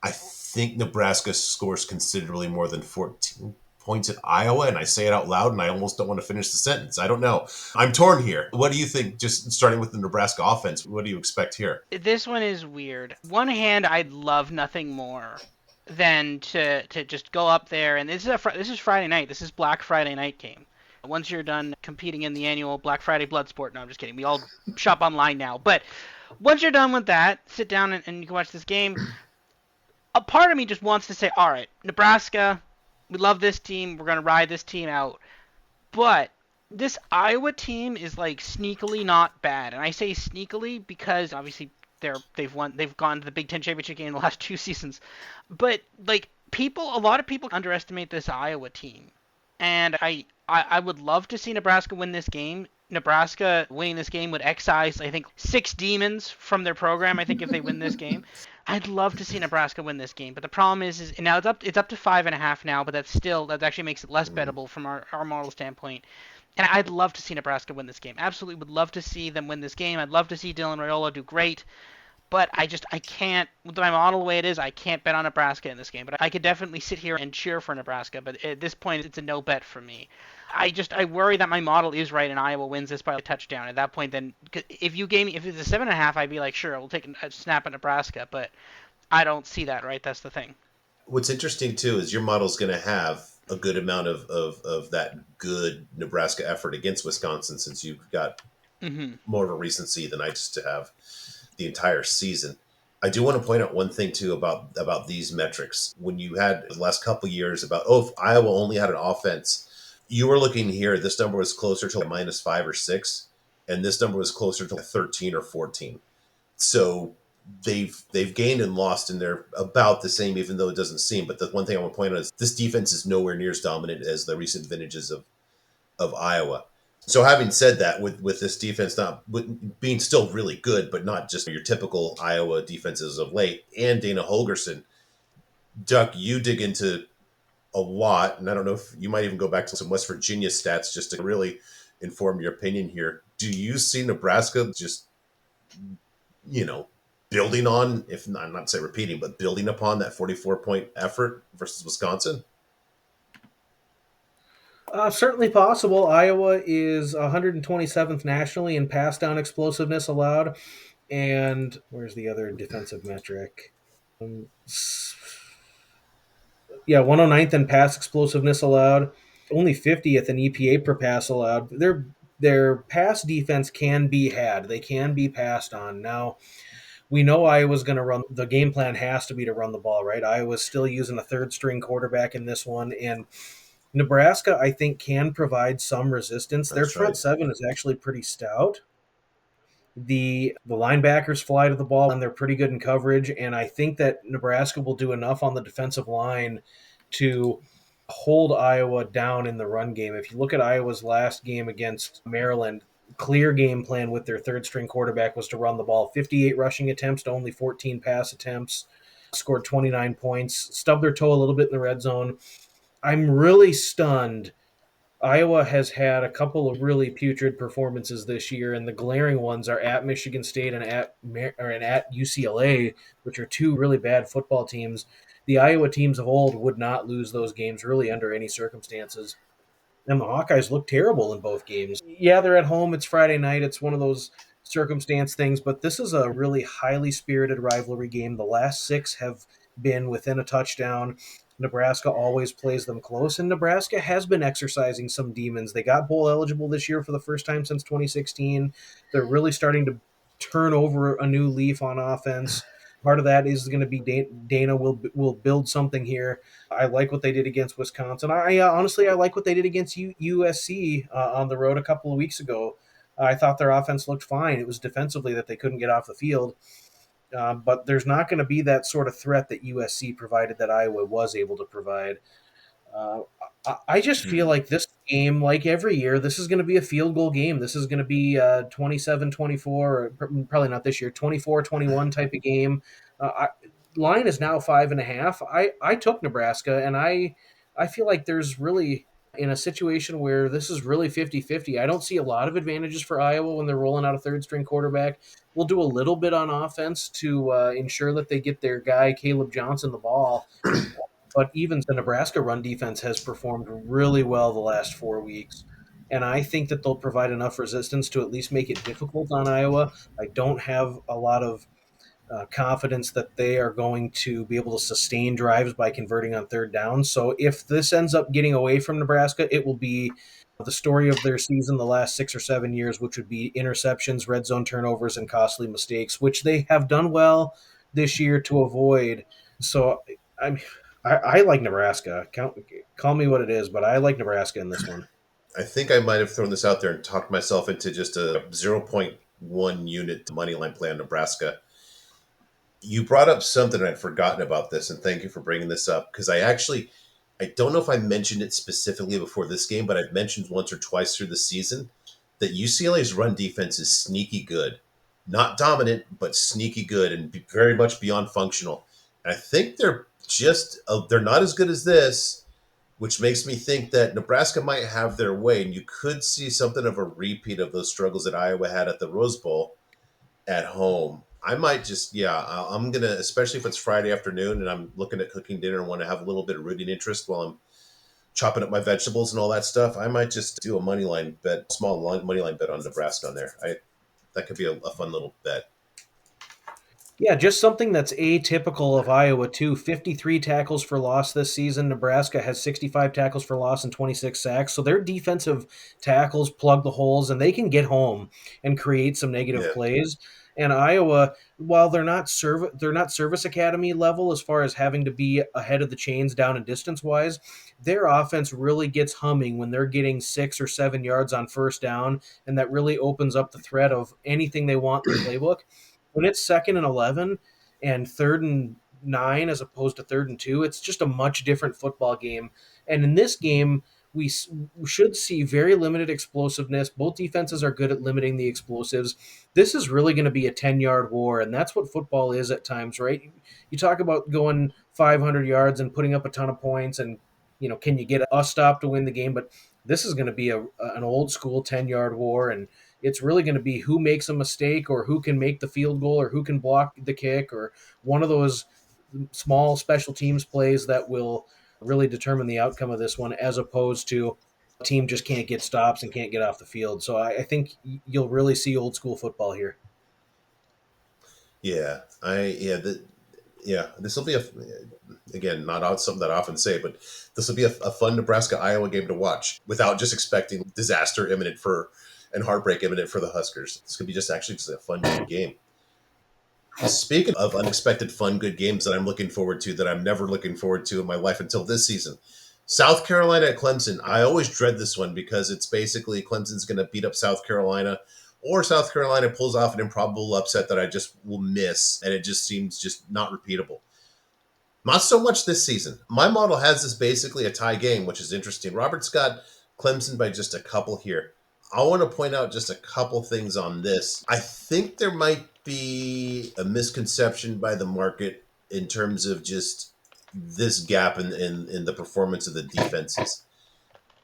I think Nebraska scores considerably more than 14 points at Iowa, and I say it out loud, and I almost don't want to finish the sentence. I don't know. I'm torn here. What do you think, just starting with the Nebraska offense? What do you expect here? This one is weird. One hand, I'd love nothing more than to just go up there, and this is Friday night. This is Black Friday night game. Once you're done competing in the annual Black Friday Bloodsport, no, I'm just kidding. We all shop online now. But once you're done with that, sit down and you can watch this game. A part of me just wants to say, all right, Nebraska, we love this team. We're going to ride this team out. But this Iowa team is like sneakily not bad. And I say sneakily because obviously they've gone to the Big Ten championship game in the last 2 seasons. But like a lot of people underestimate this Iowa team. And I would love to see Nebraska win this game. Nebraska winning this game would excise, I think, 6 demons from their program. I think if they win this game, I'd love to see Nebraska win this game. But the problem is now it's up to 5.5 now. But that actually makes it less bettable from our model standpoint. And I'd love to see Nebraska win this game. Absolutely would love to see them win this game. I'd love to see Dylan Raiola do great. But I can't, with my model the way it is, I can't bet on Nebraska in this game. But I could definitely sit here and cheer for Nebraska. But at this point, it's a no bet for me. I worry that my model is right and Iowa wins this by a touchdown. At that point, then if it's a 7.5, I'd be like, sure, we'll take a snap at Nebraska. But I don't see that, right? That's the thing. What's interesting too is your model's going to have a good amount of that good Nebraska effort against Wisconsin, since you've got more of a recency than I just have the entire season. I do want to point out one thing too about these metrics. When you had the last couple of years about, if Iowa only had an offense, you were looking here, this number was closer to -5 or 6, and this number was closer to 13 or 14. So they've gained and lost, and they're about the same, even though it doesn't seem. But the one thing I want to point out is this defense is nowhere near as dominant as the recent vintages of Iowa. So having said that, with this defense not being still really good, but not just your typical Iowa defenses of late, and Dana Holgerson, Duck, you dig into a lot, and I don't know if you might even go back to some West Virginia stats just to really inform your opinion here. Do you see Nebraska just, building on, if not, I'm not say repeating, but building upon that 44-point effort versus Wisconsin? Certainly possible. Iowa is 127th nationally in pass down explosiveness allowed. And where's the other defensive metric? 109th in pass explosiveness allowed. Only 50th in EPA per pass allowed. Their pass defense can be had. They can be passed on. Now, we know Iowa's going to run. The game plan has to be to run the ball, right? Iowa's still using a third string quarterback in this one. And Nebraska, I think, can provide some resistance. Their front seven is actually pretty stout. The linebackers fly to the ball, and they're pretty good in coverage. And I think that Nebraska will do enough on the defensive line to hold Iowa down in the run game. If you look at Iowa's last game against Maryland, clear game plan with their third string quarterback was to run the ball. 58 rushing attempts to only 14 pass attempts, scored 29 points, stubbed their toe a little bit in the red zone. I'm really stunned. Iowa has had a couple of really putrid performances this year, and the glaring ones are at Michigan State and at UCLA, which are two really bad football teams. The Iowa teams of old would not lose those games really under any circumstances. And the Hawkeyes look terrible in both games. Yeah, they're at home. It's Friday night. It's one of those circumstance things, but this is a really highly spirited rivalry game. The last 6 have been within a touchdown. Nebraska always plays them close, and Nebraska has been exercising some demons. They got bowl eligible this year for the first time since 2016. They're really starting to turn over a new leaf on offense. Part of that is going to be Dana will build something here. I like what they did against Wisconsin. I honestly I like what they did against USC on the road a couple of weeks ago. I thought their offense looked fine. It was defensively that they couldn't get off the field. But there's not going to be that sort of threat that USC provided that Iowa was able to provide. Uh, I just feel Hmm. like this game, like every year, this is going to be a field goal game. This is going to be 27-24, or probably not this year, 24-21 type of game. Line is now 5.5. I took Nebraska, and I feel like there's really, in a situation where this is really 50-50, I don't see a lot of advantages for Iowa when they're rolling out a third string quarterback. We'll do a little bit on offense to ensure that they get their guy, Caleb Johnson, the ball. But even the Nebraska run defense has performed really well the last 4 weeks. And I think that they'll provide enough resistance to at least make it difficult on Iowa. I don't have a lot of confidence that they are going to be able to sustain drives by converting on third down. So if this ends up getting away from Nebraska, it will be the story of their season the last 6 or 7 years, which would be interceptions, red zone turnovers, and costly mistakes, which they have done well this year to avoid. So I'm I like Nebraska. Call me what it is, but I like Nebraska in this one. I think I might have thrown this out there and talked myself into just a zero point 0.1 unit money line play on Nebraska. You brought up something I'd forgotten about this, and thank you for bringing this up because I don't know if I mentioned it specifically before this game, but I've mentioned once or twice through the season that UCLA's run defense is sneaky good, not dominant, but sneaky good and very much beyond functional. And I think they're not as good as this, which makes me think that Nebraska might have their way, and you could see something of a repeat of those struggles that Iowa had at the Rose Bowl at home. I might just, yeah, I'm going to, especially if it's Friday afternoon and I'm looking at cooking dinner and want to have a little bit of rooting interest while I'm chopping up my vegetables and all that stuff. I might just do a money line bet, money line bet on Nebraska on there. That could be a fun little bet. Yeah, just something that's atypical of Iowa, too. 53 tackles for loss this season. Nebraska has 65 tackles for loss and 26 sacks. So their defensive tackles plug the holes and they can get home and create some negative Yeah. plays. And Iowa, while they're not service academy level as far as having to be ahead of the chains down and distance wise, their offense really gets humming when they're getting 6 or 7 yards on first down, and that really opens up the threat of anything they want in the playbook. When it's 2nd and 11 and 3rd and 9 as opposed to 3rd and 2, it's just a much different football game. And in this game, we should see very limited explosiveness. Both defenses are good at limiting the explosives. This is really going to be a 10-yard war, and that's what football is at times, right? You talk about going 500 yards and putting up a ton of points, and can you get a stop to win the game? But this is going to be an old school 10-yard war, and it's really going to be who makes a mistake or who can make the field goal or who can block the kick or one of those small special teams plays that will really determine the outcome of this one, as opposed to a team just can't get stops and can't get off the field. So I think you'll really see old school football here. Yeah. Yeah, this will be again, not something that I often say, but this will be a fun Nebraska Iowa game to watch without just expecting disaster imminent and heartbreak imminent for the Huskers. This could be just a fun, good game. Speaking of unexpected, fun, good games that I'm looking forward to that I'm never looking forward to in my life until this season, South Carolina at Clemson. I always dread this one because it's basically Clemson's going to beat up South Carolina, or South Carolina pulls off an improbable upset that I just will miss, and it just seems just not repeatable. Not so much this season. My model has this basically a tie game, which is interesting. Robert's got Clemson by just a couple here. I want to point out just a couple things on this. I think there might be a misconception by the market in terms of just this gap in the performance of the defenses.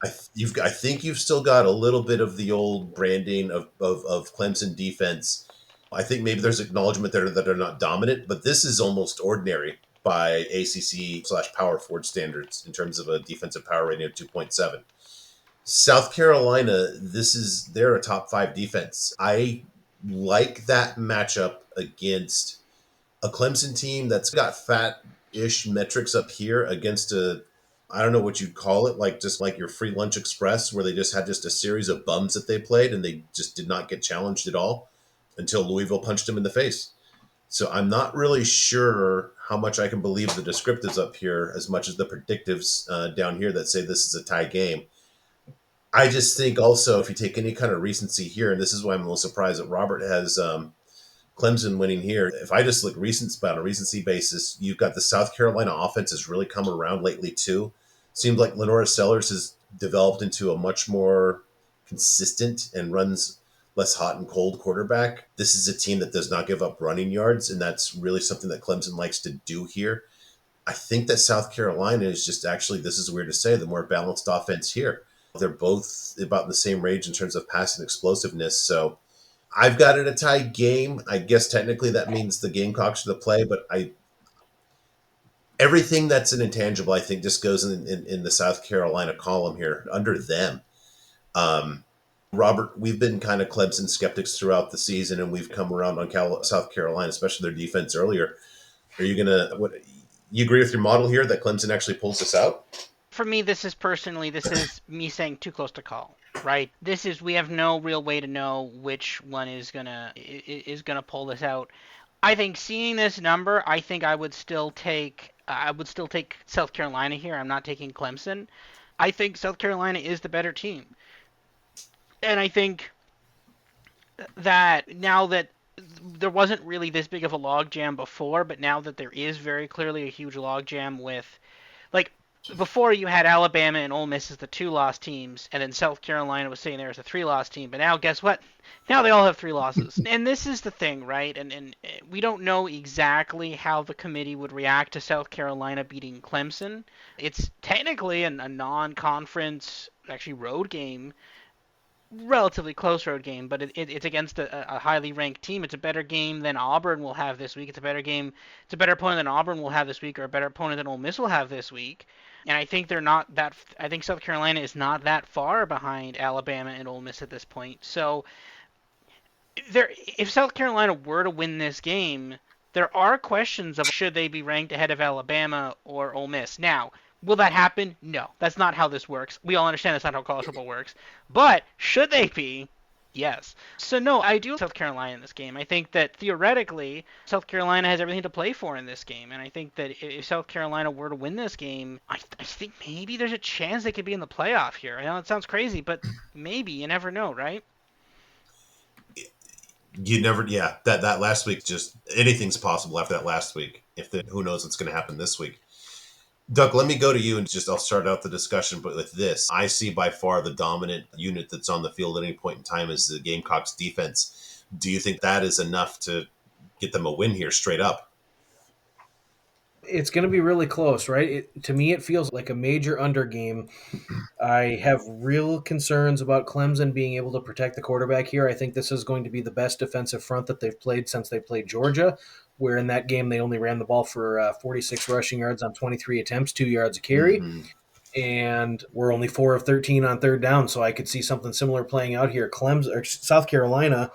I think you've still got a little bit of the old branding of Clemson defense. I think maybe there's acknowledgement there that they're not dominant, but this is almost ordinary by ACC/Power Forward standards in terms of a defensive power rating of 2.7. South Carolina, they're a top five defense. I like that matchup against a Clemson team that's got fat ish metrics up here against a, I don't know what you'd call it, like just like your free lunch express, where they just had just a series of bums that they played and they just did not get challenged at all until Louisville punched them in the face. So I'm not really sure how much I can believe the descriptives up here as much as the predictives down here that say this is a tie game. I just think also if you take any kind of recency here, and this is why I'm a little surprised that Robert has Clemson winning here. If I just look recency on a recency basis, you've got the South Carolina offense has really come around lately too. Seems like Lenora Sellers has developed into a much more consistent and runs less hot and cold quarterback. This is a team that does not give up running yards, and that's really something that Clemson likes to do here. I think that South Carolina is just actually, this is weird to say, the more balanced offense here. They're both about in the same range in terms of passing explosiveness. So I've got it a tie game. I guess technically that means the Gamecocks are the play, but everything that's an intangible, I think, just goes in the South Carolina column here under them. Um, Robert, we've been kind of Clemson skeptics throughout the season, and we've come around on South Carolina, especially their defense earlier. Are you gonna what? You agree with your model here that Clemson actually pulls this out? For me, this is me saying too close to call, right? We have no real way to know which one is gonna pull this out. I think seeing this number, I think I would still take South Carolina here. I'm not taking Clemson. I think South Carolina is the better team. And I think that now that there wasn't really this big of a logjam before, but now that there is very clearly a huge logjam with, like, before you had Alabama and Ole Miss as the 2-loss teams, and then South Carolina was sitting there as a 3-loss team. But now, guess what? Now they all have 3 losses, and this is the thing, right? And we don't know exactly how the committee would react to South Carolina beating Clemson. It's technically a non-conference, actually road game, relatively close road game, but it's against a highly ranked team. It's a better game than Auburn will have this week. It's a better game. It's a better opponent than Auburn will have this week, or a better opponent than Ole Miss will have this week. And I think they're not that. I think South Carolina is not that far behind Alabama and Ole Miss at this point. So if South Carolina were to win this game, there are questions of should they be ranked ahead of Alabama or Ole Miss. Now, will that happen? No, that's not how this works. We all understand that's not how college football works. But should they be? Yes. So no, I do South Carolina in this game. I think that theoretically, South Carolina has everything to play for in this game, and I think that if South Carolina were to win this game, I think maybe there's a chance they could be in the playoff here. I know it sounds crazy, but maybe you never know, right? You never, yeah. That last week, just anything's possible after that last week. Who knows what's going to happen this week? Doug, let me go to you and just I'll start out the discussion. But with this, I see by far the dominant unit that's on the field at any point in time is the Gamecocks defense. Do you think that is enough to get them a win here straight up? It's going to be really close, right? To me, it feels like a major under game. I have real concerns about Clemson being able to protect the quarterback here. I think this is going to be the best defensive front that they've played since they played Georgia, where in that game they only ran the ball for 46 rushing yards on 23 attempts, 2 yards a carry. Mm-hmm. And we're only 4 of 13 on third down, so I could see something similar playing out here. South Carolina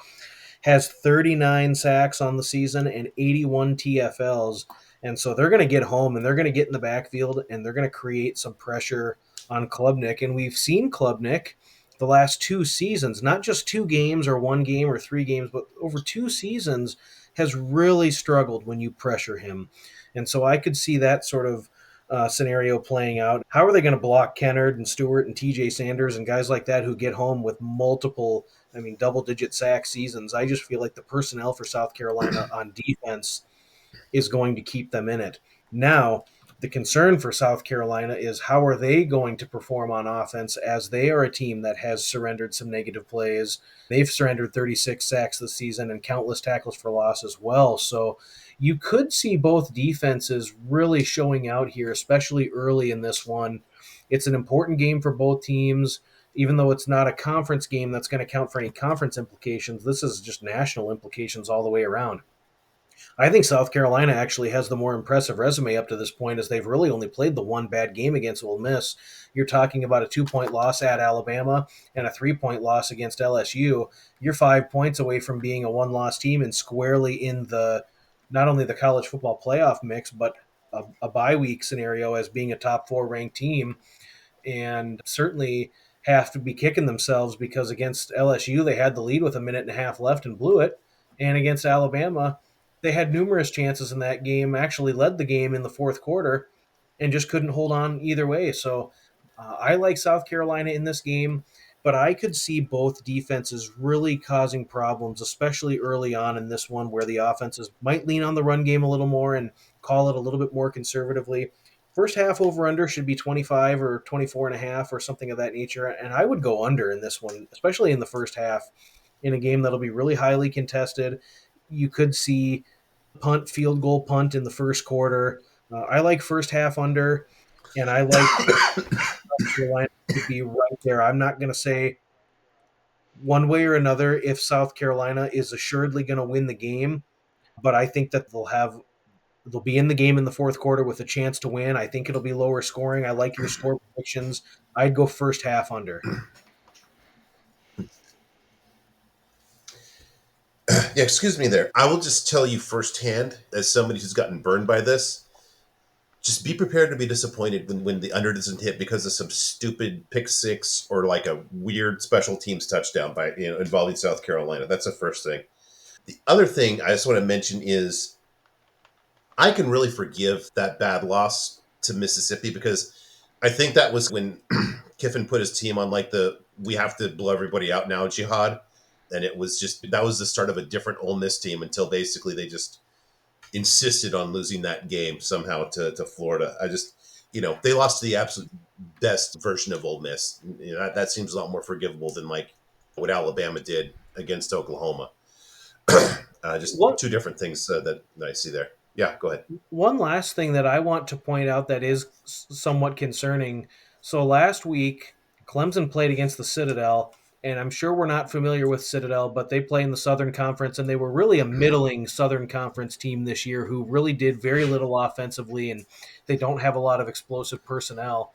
has 39 sacks on the season and 81 TFLs. And so they're going to get home and they're going to get in the backfield and they're going to create some pressure on Klubnik. And we've seen Klubnik the last 2 seasons, not just 2 games or 1 game or 3 games, but over 2 seasons has really struggled when you pressure him. And so I could see that sort of scenario playing out. How are they going to block Kennard and Stewart and TJ Sanders and guys like that who get home with multiple, double-digit sack seasons? I just feel like the personnel for South Carolina on defense is going to keep them in it. Now, the concern for South Carolina is how are they going to perform on offense, as they are a team that has surrendered some negative plays. They've surrendered 36 sacks this season and countless tackles for loss as well. So you could see both defenses really showing out here, especially early in this one. It's an important game for both teams. Even though it's not a conference game that's going to count for any conference implications, this is just national implications all the way around. I think South Carolina actually has the more impressive resume up to this point, as they've really only played the one bad game against Ole Miss. You're talking about a 2-point loss at Alabama and a 3-point loss against LSU. You're 5 points away from being a one-loss team and squarely in the not only the college football playoff mix, but a bye week scenario as being a top 4 ranked team, and certainly have to be kicking themselves because against LSU they had the lead with a minute and a half left and blew it, and against Alabama they had numerous chances in that game, actually led the game in the fourth quarter, and just couldn't hold on either way. So I like South Carolina in this game, but I could see both defenses really causing problems, especially early on in this one where the offenses might lean on the run game a little more and call it a little bit more conservatively. First half over under should be 25 or 24 and a half or something of that nature. And I would go under in this one, especially in the first half in a game that'll be really highly contested. You could see punt, field goal punt in the first quarter. I like first half under, and I like South Carolina to be right there. I'm not going to say one way or another if South Carolina is assuredly going to win the game, but I think that they'll be in the game in the fourth quarter with a chance to win. I think it'll be lower scoring. I like your score predictions. I'd go first half under. Yeah, excuse me there. I will just tell you firsthand, as somebody who's gotten burned by this, just be prepared to be disappointed when the under doesn't hit because of some stupid pick six or like a weird special teams touchdown by involving South Carolina. That's the first thing. The other thing I just want to mention is I can really forgive that bad loss to Mississippi because I think that was when Kiffin put his team on like the we have to blow everybody out now jihad, and it was just that was the start of a different Ole Miss team until basically they just insisted on losing that game somehow to Florida. They lost to the absolute best version of Ole Miss. That seems a lot more forgivable than like what Alabama did against Oklahoma. Just One two different things that I see there. Yeah, go ahead. one last thing that I want to point out that is somewhat concerning. So last week, Clemson played against the Citadel, and I'm sure we're not familiar with Citadel, but they play in the Southern Conference, and they were really a middling Southern Conference team this year who really did very little offensively, and they don't have a lot of explosive personnel.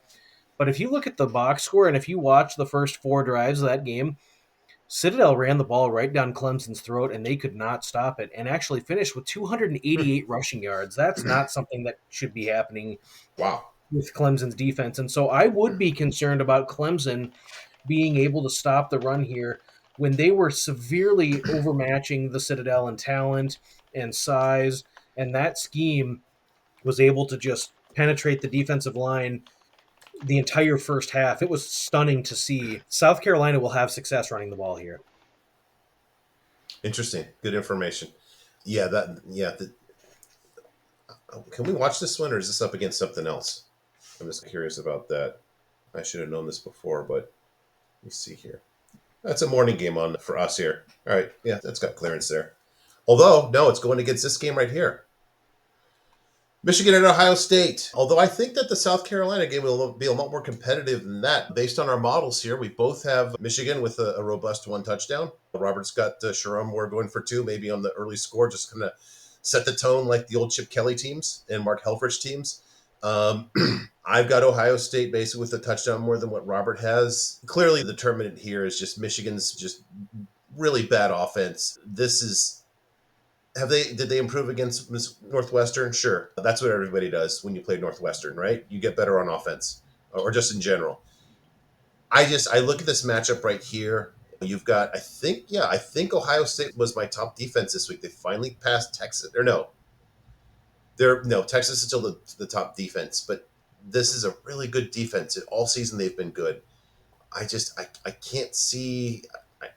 But if you look at the box score and if you watch the first 4 drives of that game, Citadel ran the ball right down Clemson's throat and they could not stop it and actually finished with 288 rushing yards. That's not something that should be happening Wow. with Clemson's defense. And so I would be concerned about Clemson being able to stop the run here when they were severely overmatching the Citadel in talent and size, and that scheme was able to just penetrate the defensive line the entire first half. It was stunning to see. South Carolina will have success running the ball here. Interesting. Good information. Yeah, can we watch this one or is this up against something else? I'm just curious about that. I should have known this before, but let me see here. That's a morning game on for us here. All right. Yeah, that's got clearance there. Although, no, it's going against this game right here. Michigan and Ohio State. Although I think that the South Carolina game will be a lot more competitive than that. Based on our models here, we both have Michigan with a robust 1 touchdown. Robert's got Sharon Moore going for 2, maybe on the early score, just kind of set the tone like the old Chip Kelly teams and Mark Helfrich teams. I've got Ohio State basically with a touchdown more than what Robert has. Clearly, the determinant here is just Michigan's just really bad offense. Did they improve against Northwestern? Sure. That's what everybody does when you play Northwestern, right? You get better on offense or just in general. I look at this matchup right here. You've got, I think Ohio State was my top defense this week. They finally passed Texas. Or no, Texas is still the top defense, but this is a really good defense. All season they've been good. I can't see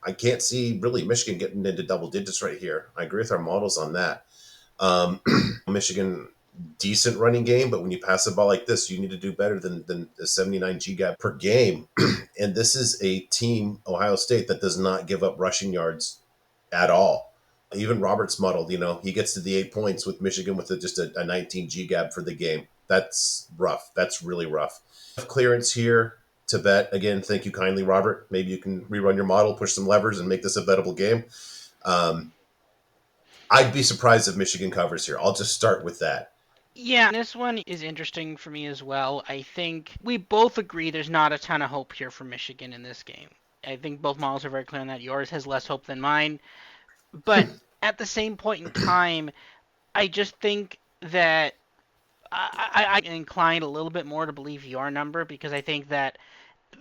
I can't see really Michigan getting into double digits right here. I agree with our models on that. Michigan decent running game, but when you pass the ball like this, you need to do better than the 79 GGAP per game. And this is a team, Ohio State, that does not give up rushing yards at all. Even Roberts muddled, he gets to the 8 points with Michigan with just a 19 GGAP for the game. That's rough. That's really rough. Clearance here to bet. Again, thank you kindly, Robert. Maybe you can rerun your model, push some levers, and make this a bettable game. I'd be surprised if Michigan covers here. I'll just start with that. Yeah, this one is interesting for me as well. I think we both agree there's not a ton of hope here for Michigan in this game. I think both models are very clear on that. Yours has less hope than mine. But at the same point in time, I just think that I'm inclined a little bit more to believe your number because I think that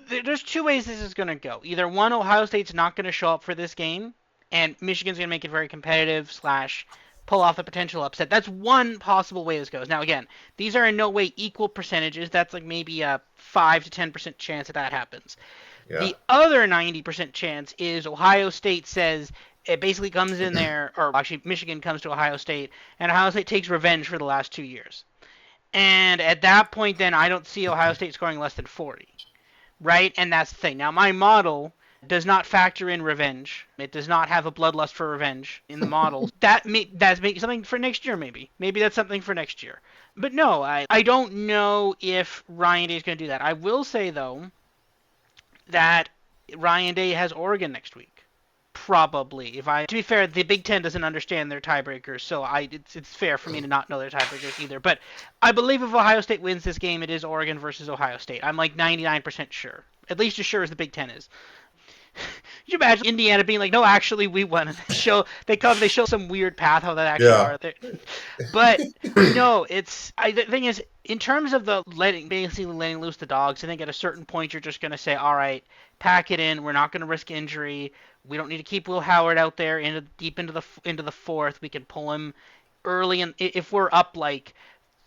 there's two ways this is going to go. Either one, Ohio State's not going to show up for this game, and Michigan's going to make it very competitive slash pull off a potential upset. That's one possible way this goes. Now, again, these are in no way equal percentages. That's like maybe a 5 to 10% chance that happens. Yeah. The other 90% chance is Ohio State says it basically comes in there, or actually Michigan comes to Ohio State, and Ohio State takes revenge for the last 2 years. And at that point, then I don't see Ohio State scoring less than 40, right? And that's the thing. Now, my model does not factor in revenge. It does not have a bloodlust for revenge in the model. That's something for next year, maybe. Maybe that's something for next year. But no, I don't know if Ryan Day is going to do that. I will say, though, that Ryan Day has Oregon next week. Probably. To be fair, the Big Ten doesn't understand their tiebreakers, so it's fair for me to not know their tiebreakers either. But I believe if Ohio State wins this game, it is Oregon versus Ohio State. I'm like 99% sure, at least as sure as the Big Ten is. Could you imagine Indiana being like, no, actually, we won? And they show some weird path how that actually Yeah. are. But no, the thing is, in terms of the basically letting loose the dogs, I think at a certain point you're just gonna say, all right, pack it in. We're not gonna risk injury. We don't need to keep Will Howard out there deep into the fourth. We can pull him early, and if we're up like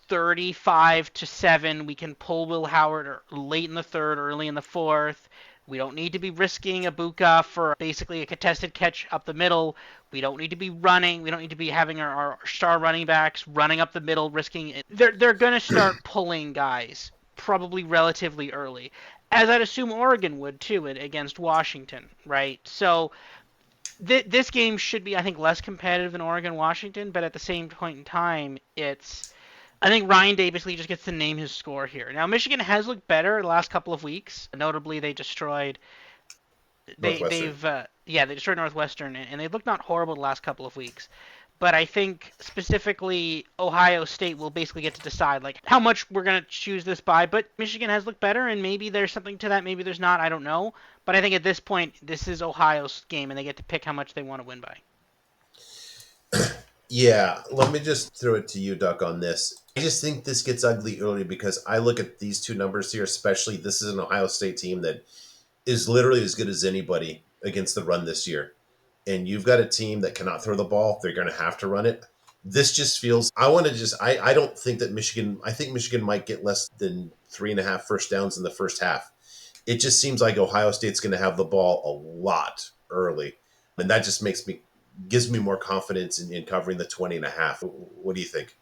35-7, we can pull Will Howard late in the third, early in the fourth. We don't need to be risking Ibuka for basically a contested catch up the middle. We don't need to be running. We don't need to be having our star running backs running up the middle, risking it. They're going to start pulling guys probably relatively early, as I'd assume Oregon would too against Washington, right? So this game should be, I think, less competitive than Oregon-Washington, but at the same point in time, I think Ryan Day basically just gets to name his score here. Now, Michigan has looked better the last couple of weeks. Notably, they destroyed Northwestern. they destroyed Northwestern, and they looked not horrible the last couple of weeks. But I think specifically Ohio State will basically get to decide like how much we're gonna choose this by. But Michigan has looked better, and maybe there's something to that. Maybe there's not. I don't know. But I think at this point, this is Ohio's game, and they get to pick how much they want to win by. Yeah, let me just throw it to you, Duck, on this. I just think this gets ugly early because I look at these two numbers here, especially this is an Ohio State team that is literally as good as anybody against the run this year. And you've got a team that cannot throw the ball. They're going to have to run it. This just feels, I don't think that I think Michigan might get less than 3.5 first downs in the first half. It just seems like Ohio State's going to have the ball a lot early. And that just gives me more confidence in covering the 20.5. What do you think?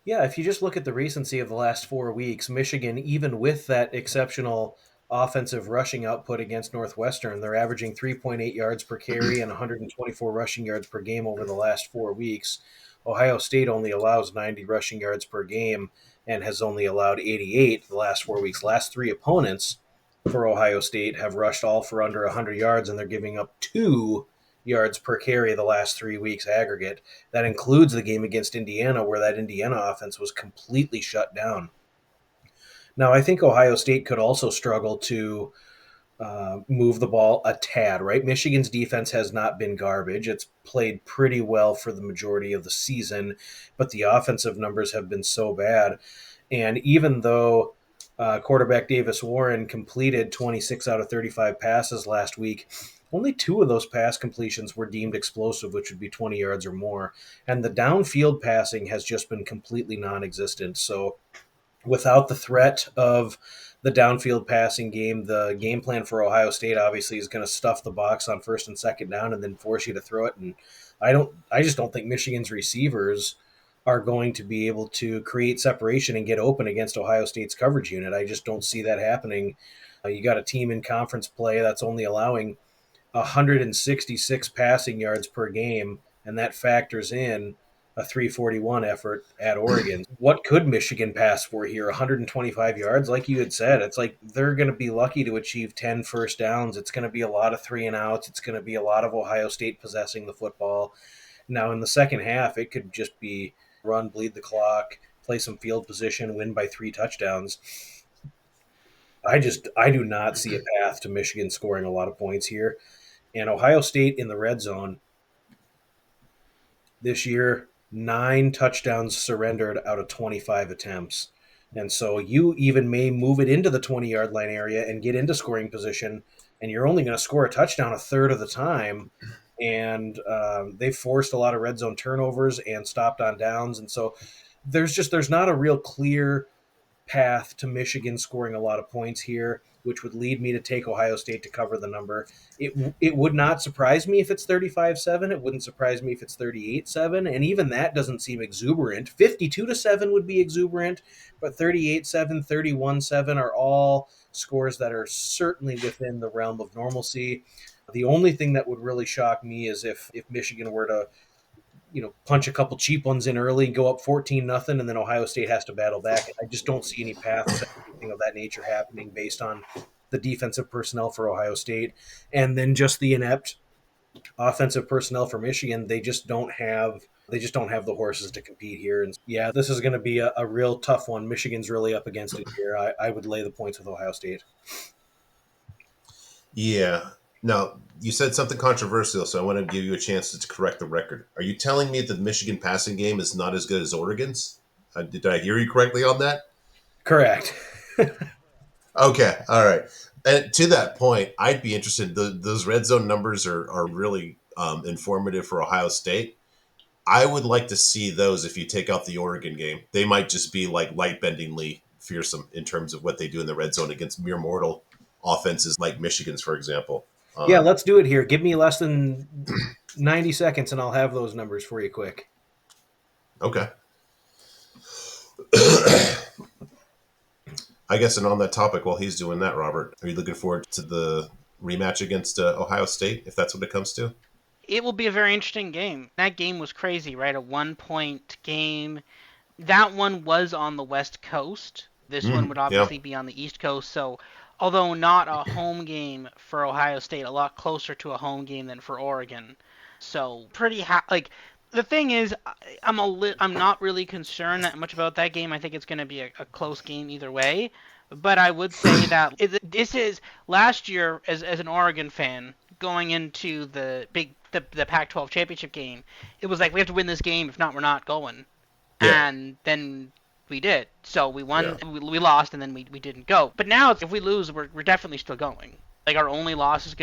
Yeah, if you just look at the recency of the last 4 weeks, Michigan, even with that exceptional offensive rushing output against Northwestern, they're averaging 3.8 yards per carry and 124 rushing yards per game over the last 4 weeks. Ohio State only allows 90 rushing yards per game and has only allowed 88 the last 4 weeks. Last three opponents for Ohio State have rushed all for under 100 yards, and they're giving up 2 yards per carry the last 3 weeks aggregate. That includes the game against Indiana, where that Indiana offense was completely shut down. Now, I think Ohio State could also struggle to move the ball a tad, right? Michigan's defense has not been garbage. It's played pretty well for the majority of the season, but the offensive numbers have been so bad. And even though quarterback Davis Warren completed 26 out of 35 passes last week, only 2 of those pass completions were deemed explosive, which would be 20 yards or more. And the downfield passing has just been completely non existent. So without the threat of the downfield passing game, the game plan for Ohio State obviously is going to stuff the box on first and second down and then force you to throw it. And I just don't think Michigan's receivers are going to be able to create separation and get open against Ohio State's coverage unit. I just don't see that happening. You got a team in conference play that's only allowing 166 passing yards per game, and that factors in a 341 effort at Oregon. What could Michigan pass for here? 125 yards? Like you had said, it's like they're going to be lucky to achieve 10 first downs. It's going to be a lot of 3-and-outs. It's going to be a lot of Ohio State possessing the football. Now, in the second half, it could just be run, bleed the clock, play some field position, win by 3 touchdowns. I do not see a path to Michigan scoring a lot of points here. And Ohio State in the red zone this year, 9 touchdowns surrendered out of 25 attempts. And so you even may move it into the 20-yard line area and get into scoring position, and you're only going to score a touchdown a third of the time. And they forced a lot of red zone turnovers and stopped on downs. And so there's not a real clear path to Michigan scoring a lot of points here, which would lead me to take Ohio State to cover the number. It would not surprise me if it's 35-7. It wouldn't surprise me if it's 38-7, and even that doesn't seem exuberant. 52-7 would be exuberant, but 38-7, 31-7 are all scores that are certainly within the realm of normalcy. The only thing that would really shock me is if Michigan were to punch a couple cheap ones in early, go up 14-0, and then Ohio State has to battle back. I just don't see any path to anything of that nature happening based on the defensive personnel for Ohio State, and then just the inept offensive personnel for Michigan. They just don't have the horses to compete here. And yeah, this is going to be a real tough one. Michigan's really up against it here. I would lay the points with Ohio State. Yeah. Now, you said something controversial, so I want to give you a chance to correct the record. Are you telling me that the Michigan passing game is not as good as Oregon's? Did I hear you correctly on that? Correct. Okay. All right. And to that point, I'd be interested. Those red zone numbers are really informative for Ohio State. I would like to see those if you take out the Oregon game. They might just be like light-bendingly fearsome in terms of what they do in the red zone against mere mortal offenses like Michigan's, for example. Yeah, let's do it here. Give me less than 90 seconds, and I'll have those numbers for you quick. Okay. I guess, and on that topic, while he's doing that, Robert, are you looking forward to the rematch against Ohio State, if that's what it comes to? It will be a very interesting game. That game was crazy, right? A 1-point game. That one was on the West Coast. This one would Yeah. obviously be on the East Coast. So, although not a home game for Ohio State, a lot closer to a home game than for Oregon. So, like the thing is, I'm not really concerned that much about that game. I think it's going to be a close game either way. But I would say that this is last year as an Oregon fan going into the Pac-12 championship game. It was like we have to win this game. If not, we're not going. Yeah. And then we did. So we won, Yeah. we lost, and then we didn't go. But now, if we lose, we're definitely still going. Like our only loss is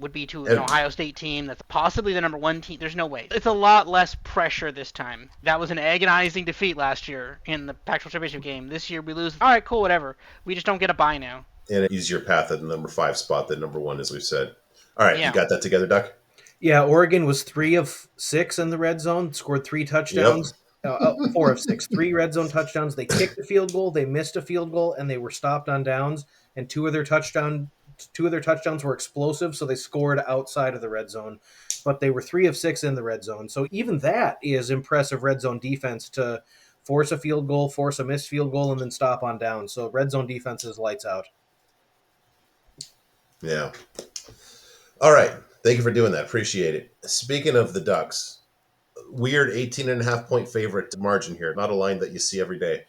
would be to an Ohio State team that's possibly the number one team. There's no way. It's a lot less pressure this time. That was an agonizing defeat last year in the Pac-12 championship game. This year we lose. All right, cool, whatever. We just don't get a bye now. And an easier path at the number 5 spot than number 1, as we've said. All right, Yeah. You got that together, Duck? Yeah, Oregon was 3 of 6 in the red zone, scored 3 touchdowns. 4 of 6, 3 red zone touchdowns. They kicked a field goal, they missed a field goal, and they were stopped on downs. And two of their touchdowns were explosive, so they scored outside of the red zone. But they were 3 of 6 in the red zone. So even that is impressive red zone defense to force a field goal, force a missed field goal, and then stop on down. So red zone defense is lights out. Yeah. All right. Thank you for doing that. Appreciate it. Speaking of the Ducks, weird 18.5-point favorite margin here. Not a line that you see every day.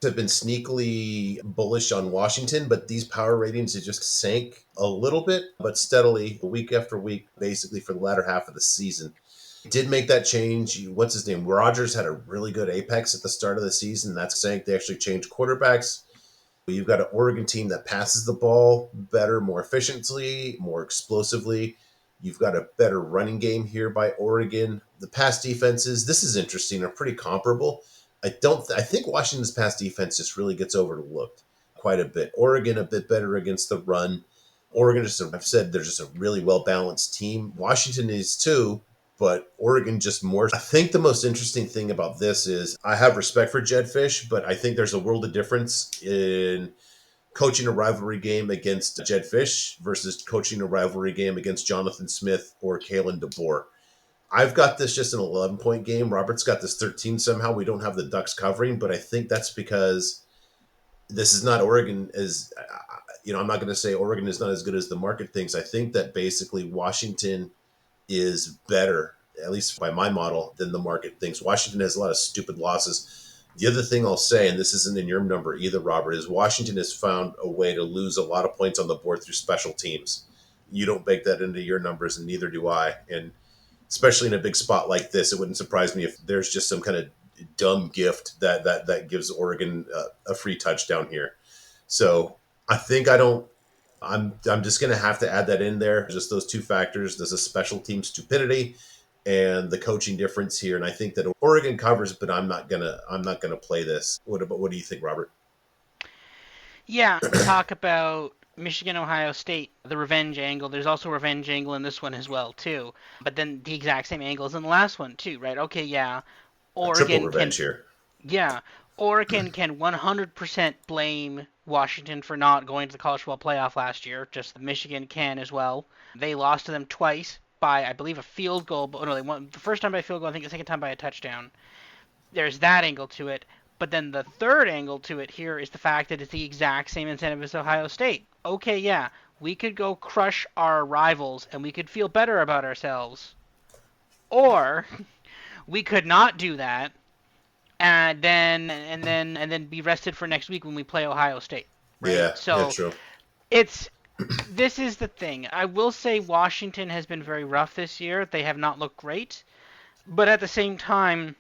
Have been sneakily bullish on Washington, but these power ratings have just sank a little bit, but steadily week after week, basically for the latter half of the season. Did make that change. What's his name? Rogers had a really good apex at the start of the season. That's sank. They actually changed quarterbacks. You've got an Oregon team that passes the ball better, more efficiently, more explosively. You've got a better running game here by Oregon. The pass defenses, this is interesting, are pretty comparable. I think Washington's pass defense just really gets overlooked quite a bit. Oregon a bit better against the run. Oregon, I've said, they're just a really well-balanced team. Washington is too, but Oregon just more. I think the most interesting thing about this is I have respect for Jed Fish, but I think there's a world of difference in coaching a rivalry game against Jed Fish versus coaching a rivalry game against Jonathan Smith or Kalen DeBoer. I've got this just an 11-point game. Robert's got this 13 somehow. We don't have the Ducks covering, but I think that's because this is not Oregon as, I'm not going to say Oregon is not as good as the market thinks. I think that basically Washington is better, at least by my model, than the market thinks. Washington has a lot of stupid losses. The other thing I'll say, and this isn't in your number either, Robert, is Washington has found a way to lose a lot of points on the board through special teams. You don't bake that into your numbers, and neither do I. And especially in a big spot like this. It wouldn't surprise me if there's just some kind of dumb gift that gives Oregon a free touchdown here. So I think I don't. I'm just going to have to add that in there. Just those two factors. There's a special team stupidity and the coaching difference here. And I think that Oregon covers, but I'm not gonna play this. What do you think, Robert? Yeah, we talk about Michigan, Ohio State, the revenge angle. There's also a revenge angle in this one as well, too. But then the exact same angles in the last one, too, right? Okay, yeah. A triple Oregon can revenge here. Yeah, Oregon can 100% blame Washington for not going to the college football playoff last year. Just Michigan can as well. They lost to them twice by, I believe, a field goal. But no, they won the first time by a field goal. I think the second time by a touchdown. There's that angle to it. But then the third angle to it here is the fact that it's the exact same incentive as Ohio State. Okay, yeah, we could go crush our rivals and we could feel better about ourselves. Or we could not do that and then be rested for next week when we play Ohio State, right? Yeah, yeah, So true. it's this is the thing. I will say Washington has been very rough this year. They have not looked great, but at the same time,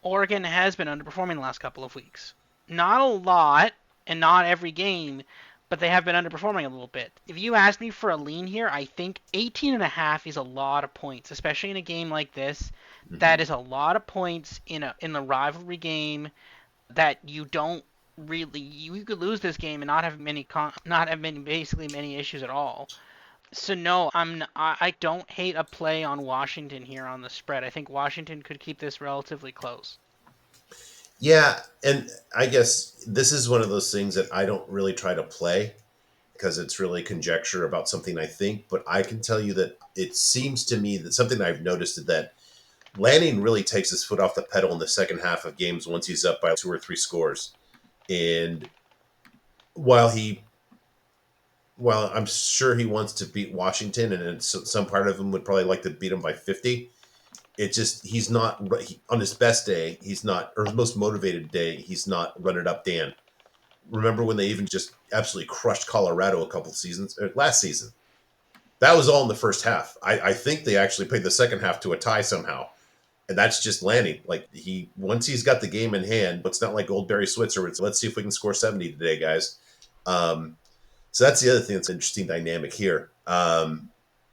Oregon has been underperforming the last couple of weeks. Not a lot and not every game, but they have been underperforming a little bit. If you ask me for a lean here, I think 18.5 is a lot of points, especially in a game like this. Hmm. That is a lot of points in a rivalry game that you don't really you could lose this game and not have many basically many issues at all. So no, I don't hate a play on Washington here on the spread. I think Washington could keep this relatively close. Yeah, and I guess this is one of those things that I don't really try to play because it's really conjecture about something I think. But I can tell you that it seems to me that something I've noticed is that Lanning really takes his foot off the pedal in the second half of games once he's up by two or three scores. And while he, while I'm sure he wants to beat Washington, and some part of him would probably like to beat him by 50, it just he's not on his best day. He's not, or his most motivated day. He's not run it up Dan. Remember when they even just absolutely crushed Colorado a couple seasons last season? That was all in the first half. I think they actually played the second half to a tie somehow, and that's just Lanning. Like he once he's got the game in hand, it's not like old Barry Switzer. It's let's see if we can score 70 today, guys. Um, so that's the other thing that's an interesting dynamic here.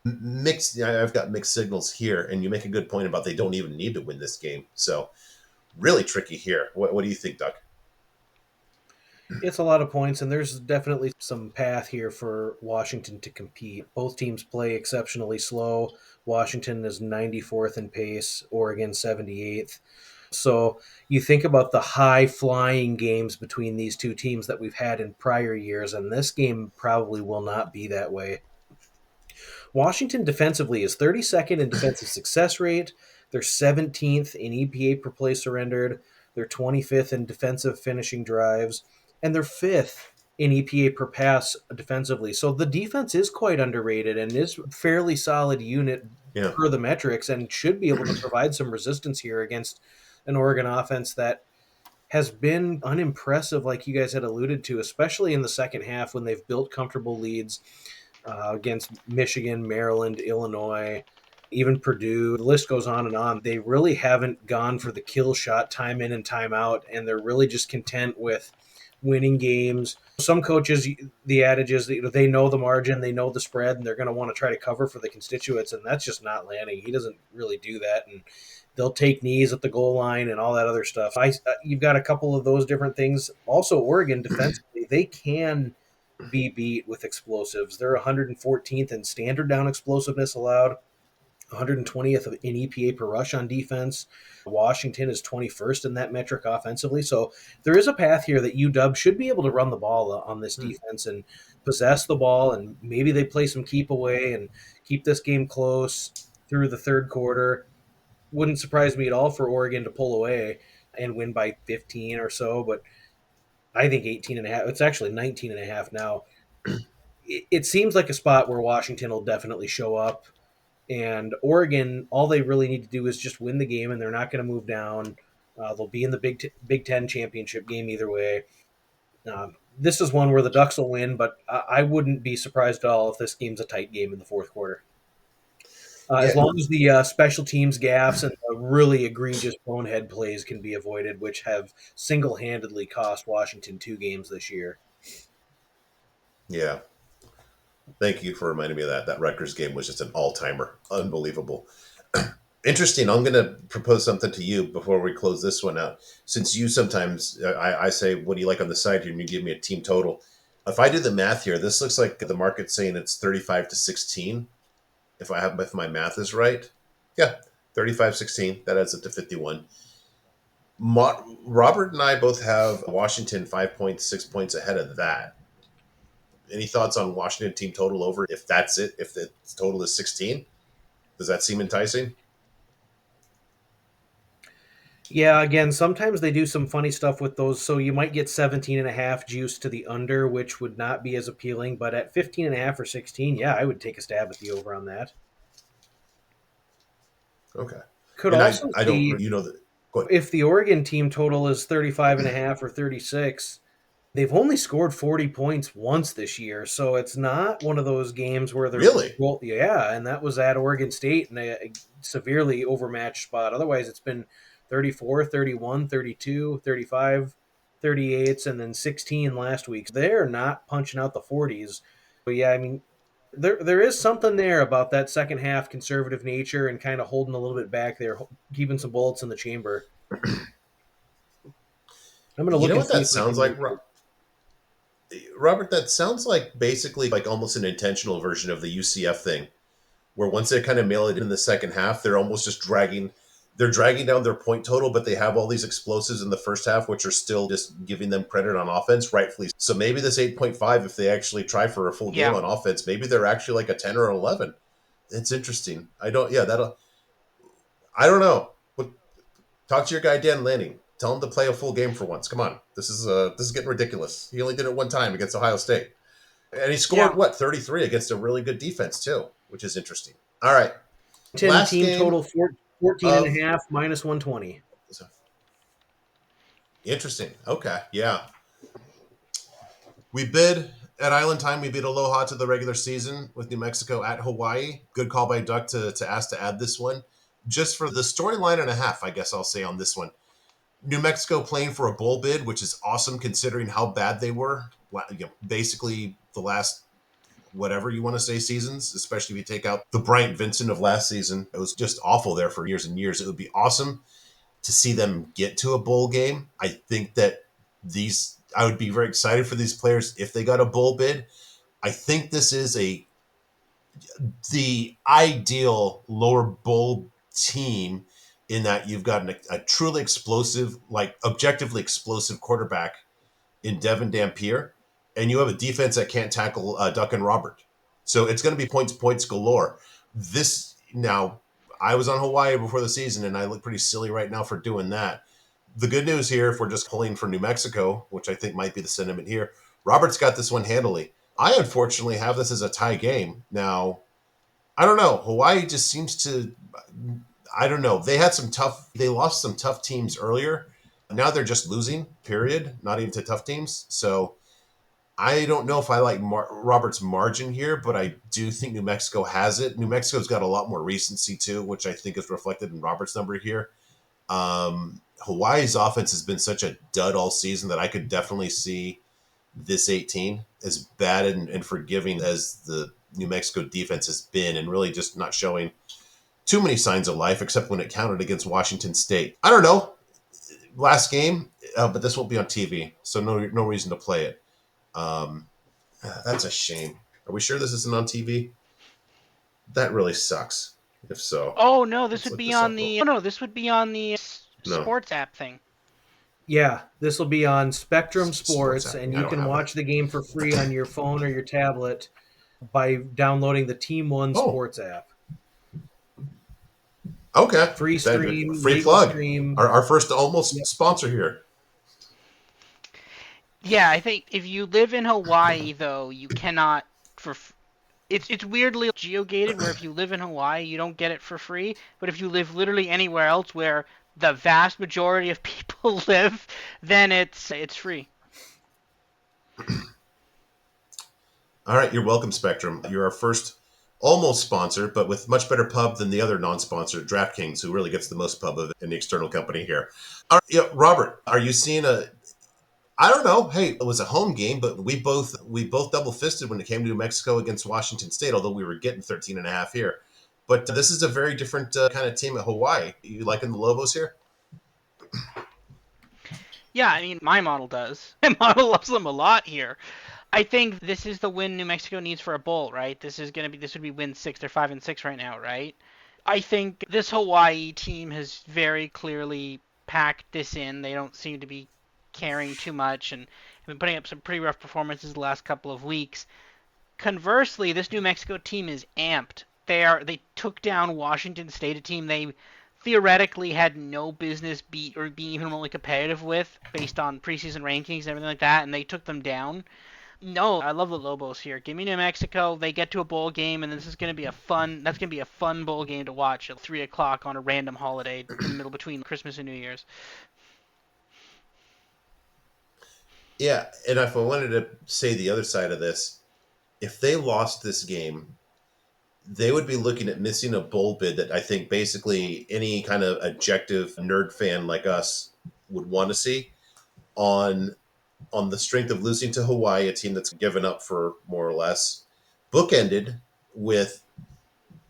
Mixed. I've got mixed signals here, and you make a good point about they don't even need to win this game. So really tricky here. What do you think, Duck? It's a lot of points, and there's definitely some path here for Washington to compete. Both teams play exceptionally slow. Washington is 94th in pace, Oregon 78th. So you think about the high flying games between these two teams that we've had in prior years, and this game probably will not be that way. Washington defensively is 32nd in defensive success rate. They're 17th in EPA per play surrendered. They're 25th in defensive finishing drives. And they're 5th in EPA per pass defensively. So the defense is quite underrated and is a fairly solid unit Yeah. per the metrics and should be able to provide some resistance here against an Oregon offense that has been unimpressive, like you guys had alluded to, especially in the second half when they've built comfortable leads against Michigan, Maryland, Illinois, even Purdue. The list goes on and on. They really haven't gone for the kill shot time in and time out, and they're really just content with winning games. Some coaches, the adage is that they know the margin, they know the spread, and they're going to want to try to cover for the constituents, and that's just not Lanning. He doesn't really do that, and they'll take knees at the goal line and all that other stuff. You've got a couple of those different things. Also, Oregon defensively, they can be beat with explosives. They're 114th in standard down explosiveness allowed, 120th in EPA per rush on defense. Washington is 21st in that metric offensively. So there is a path here that UW should be able to run the ball on this defense and possess the ball, and maybe they play some keep away and keep this game close through the third quarter. Wouldn't surprise me at all for Oregon to pull away and win by 15 or so, but I think 18 and a half. It's actually 19 and a half now. It seems like a spot where Washington will definitely show up. And Oregon, all they really need to do is just win the game, and they're not going to move down. They'll be in the Big Ten championship game either way. This is one where the Ducks will win, but I wouldn't be surprised at all if this game's a tight game in the fourth quarter. As Yeah, long as the special teams gaffes and the really egregious bonehead plays can be avoided, which have single-handedly cost Washington 2 games this year. yeah. Thank you for reminding me of that. That Rutgers game was just an all-timer. Unbelievable. Interesting. I'm going to propose something to you before we close this one out. Since you sometimes, I say, what do you like on the side here? And you give me a team total. If I do the math here, this looks like the market's saying it's 35-16. If my math is right. Yeah, 35-16. That adds up to 51. Robert and I both have Washington 5 points, 6 points ahead of that. Any thoughts on Washington team total over if that's it? If the total is 16? Does that seem enticing? Yeah, again, sometimes they do some funny stuff with those. So you might get 17.5 juice to the under, which would not be as appealing. But at 15.5 or 16, yeah, I would take a stab at the over on that. Okay. Could And also I see don't, you know, that. Go ahead. if the Oregon team total is 35.5 or 36. They've only scored 40 points once this year, so it's not one of those games where they're Really? well, yeah, and that was at Oregon State in a severely overmatched spot. Otherwise, it's been 34, 31, 32, 35, 38s, and then 16 last week. They're not punching out the 40s. But yeah, I mean, there is something there about that second half conservative nature and kind of holding a little bit back there, keeping some bullets in the chamber. I'm going to You look know and what see that if I sounds can. like, Robert? That sounds like basically like almost an intentional version of the UCF thing, where once they kind of mail it in the second half, they're almost just dragging. They're dragging down their point total, but they have all these explosives in the first half, which are still just giving them credit on offense, rightfully. So maybe this 8.5, if they actually try for a full game Yeah. on offense, maybe they're actually like a 10 or 11. It's interesting. I don't know. But talk to your guy Dan Lanning. Tell him to play a full game for once. Come on, this is getting ridiculous. He only did it one time against Ohio State, and he Yeah. scored what 33 against a really good defense too, which is interesting. All right, 10 last team game total 14 and of a half minus 120. interesting. Okay, yeah, we bid at Island Time. We beat Aloha to the regular season with New Mexico at Hawaii. Good call by Duck to ask to add this one, just for the storyline and a half. I guess I'll say on this one. New Mexico playing for a bowl bid, which is awesome considering how bad they were. Basically, the last whatever you want to say seasons, especially if you take out the Bryant Vincent of last season. It was just awful there for years and years. It would be awesome to see them get to a bowl game. I think that I would be very excited for these players if they got a bowl bid. I think this is the ideal lower bowl team in that you've got a truly explosive, like objectively explosive quarterback in Devin Dampier, and you have a defense that can't tackle Duck and Robert. So it's going to be points galore. This now, I was on Hawaii before the season, and I look pretty silly right now for doing that. The good news here, if we're just pulling for New Mexico, which I think might be the sentiment here, Robert's got this one handily. I unfortunately have this as a tie game. Now, I don't know. Hawaii just seems to. I don't know. They lost some tough teams earlier. Now they're just losing. Period. Not even to tough teams. So I don't know if I like Robert's margin here, but I do think New Mexico has it. New Mexico's got a lot more recency too, which I think is reflected in Robert's number here. Hawaii's offense has been such a dud all season that I could definitely see this 18 as bad and forgiving as the New Mexico defense has been, and really just not showing too many signs of life, except when it counted against Washington State. I don't know. Last game, but this won't be on TV, so no reason to play it. That's a shame. Are we sure this isn't on TV? That really sucks. If so, Oh no, this let's would look be this on up. the. Oh no, this would be on the No, sports app thing. Yeah, this will be on Spectrum sports Sports, app. and I you don't can have that. watch the game for free on your phone or your tablet by downloading the Team One Oh, Sports app. okay. Free stream, Free legal plug. stream. Our first almost Yep. sponsor here. Yeah, I think if you live in Hawaii though, you cannot for it's weirdly geo-gated where if you live in Hawaii, you don't get it for free, but if you live literally anywhere else where the vast majority of people live, then it's free. All right, you're welcome, Spectrum. You're our first almost sponsored, but with much better pub than the other non-sponsored DraftKings, who really gets the most pub of any external company here. Robert, are you seeing a? I don't know. Hey, it was a home game, but we both double fisted when it came to New Mexico against Washington State, although we were getting 13 and a half here. But this is a very different kind of team at Hawaii. You liking the Lobos here? Yeah, I mean, my model does. My model loves them a lot here. I think this is the win New Mexico needs for a bowl, right? This would be win 6. They're 5-6 right now, right? I think this Hawaii team has very clearly packed this in. They don't seem to be caring too much and have been putting up some pretty rough performances the last couple of weeks. Conversely, this New Mexico team is amped. They took down Washington State, a team they theoretically had no business beat or being even remotely competitive with based on preseason rankings and everything like that, and they took them down. No, I love the Lobos here. Give me New Mexico. They get to a bowl game, and this is going to be a fun. That's going to be a fun bowl game to watch at 3 o'clock on a random holiday in the middle between Christmas and New Year's. Yeah, and if I wanted to say the other side of this, if they lost this game, they would be looking at missing a bowl bid that I think basically any kind of objective nerd fan like us would want to see on the strength of losing to Hawaii, a team that's given up for more or less, bookended with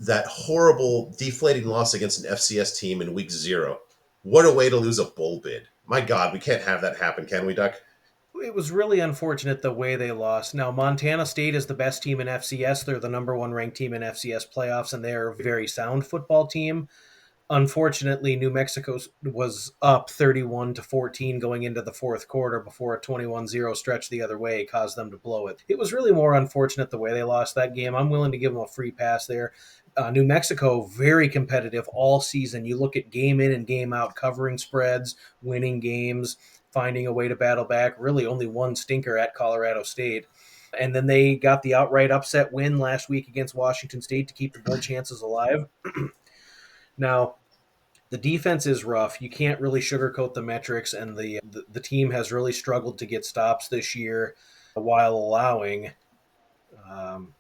that horrible deflating loss against an FCS team in week 0. What a way to lose a bowl bid. My God, we can't have that happen, can we, Duck? It was really unfortunate the way they lost. Now, Montana State is the best team in FCS. They're the number one ranked team in FCS playoffs, and they're a very sound football team. Unfortunately, New Mexico was up 31-14 going into the fourth quarter before a 21-0 stretch the other way caused them to blow it. It was really more unfortunate the way they lost that game. I'm willing to give them a free pass there. New Mexico, very competitive all season. You look at game in and game out, covering spreads, winning games, finding a way to battle back. Really only one stinker at Colorado State. And then they got the outright upset win last week against Washington State to keep the bowl chances alive. Now, the defense is rough. You can't really sugarcoat the metrics, and the team has really struggled to get stops this year while allowing um,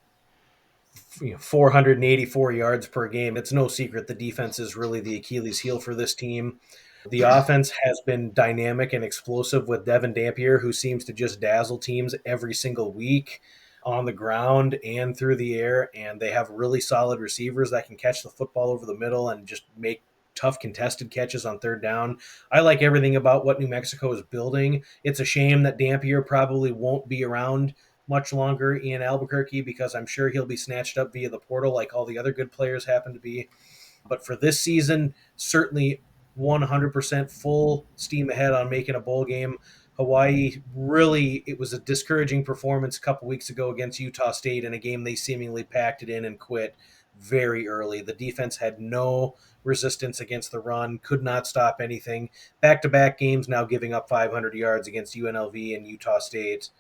484 yards per game. It's no secret the defense is really the Achilles heel for this team. The offense has been dynamic and explosive with Devin Dampier, who seems to just dazzle teams every single week on the ground and through the air. And they have really solid receivers that can catch the football over the middle and just make tough contested catches on third down. I like everything about what New Mexico is building. It's a shame that Dampier probably won't be around much longer in Albuquerque because I'm sure he'll be snatched up via the portal like all the other good players happen to be. But for this season, certainly 100% full steam ahead on making a bowl game. Hawaii really, it was a discouraging performance a couple weeks ago against Utah State in a game they seemingly packed it in and quit very early. The defense had no resistance against the run, could not stop anything. Back-to-back games now giving up 500 yards against UNLV and Utah State.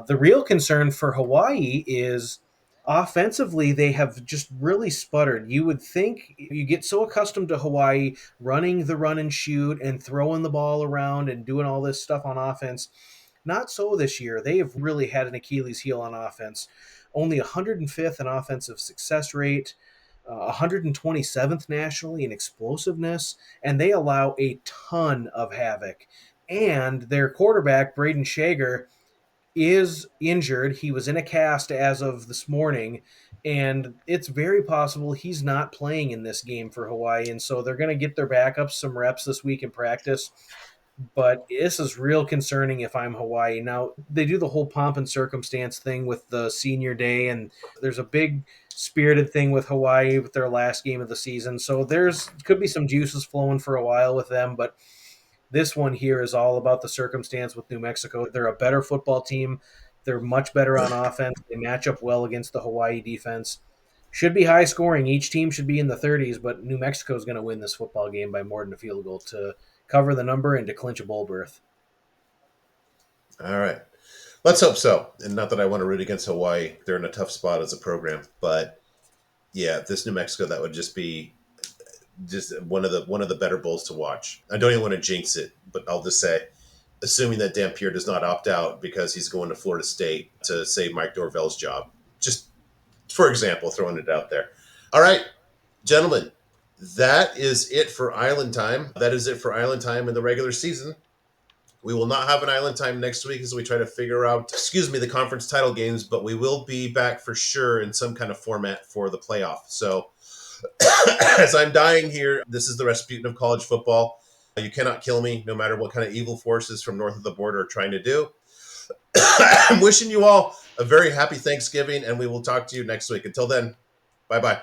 The real concern for Hawaii is offensively, they have just really sputtered. You would think you get so accustomed to Hawaii running the run and shoot and throwing the ball around and doing all this stuff on offense. Not so this year. They have really had an Achilles heel on offense. Only 105th in offensive success rate, 127th nationally in explosiveness, and they allow a ton of havoc. And their quarterback, Braden Shager, is injured. He was in a cast as of this morning, and it's very possible he's not playing in this game for Hawaii. And so they're going to get their backups some reps this week in practice. But this is real concerning if I'm Hawaii. Now, they do the whole pomp and circumstance thing with the senior day, and there's a big spirited thing with Hawaii with their last game of the season. So there's could be some juices flowing for a while with them, but this one here is all about the circumstance with New Mexico. They're a better football team. They're much better on offense. They match up well against the Hawaii defense. Should be high scoring. Each team should be in the 30s, but New Mexico is going to win this football game by more than a field goal to cover the number and to clinch a bowl berth. All right. Let's hope so. And not that I want to root against Hawaii. They're in a tough spot as a program. But yeah, this New Mexico, that would just be just one of the better bowls to watch. I don't even want to jinx it, but I'll just say, assuming that Dampier does not opt out because he's going to Florida State to save Mike Norvell's job, just For example, throwing it out there. All right, gentlemen, that is it for Island Time. That is it for Island Time in the regular season. We will not have an Island Time next week as we try to figure out, the conference title games, but we will be back for sure in some kind of format for the playoff. So as I'm dying here, this is the Rasputin of college football. You cannot kill me, no matter what kind of evil forces from north of the border are trying to do. I'm wishing you all a very happy Thanksgiving, and we will talk to you next week. Until then, bye-bye.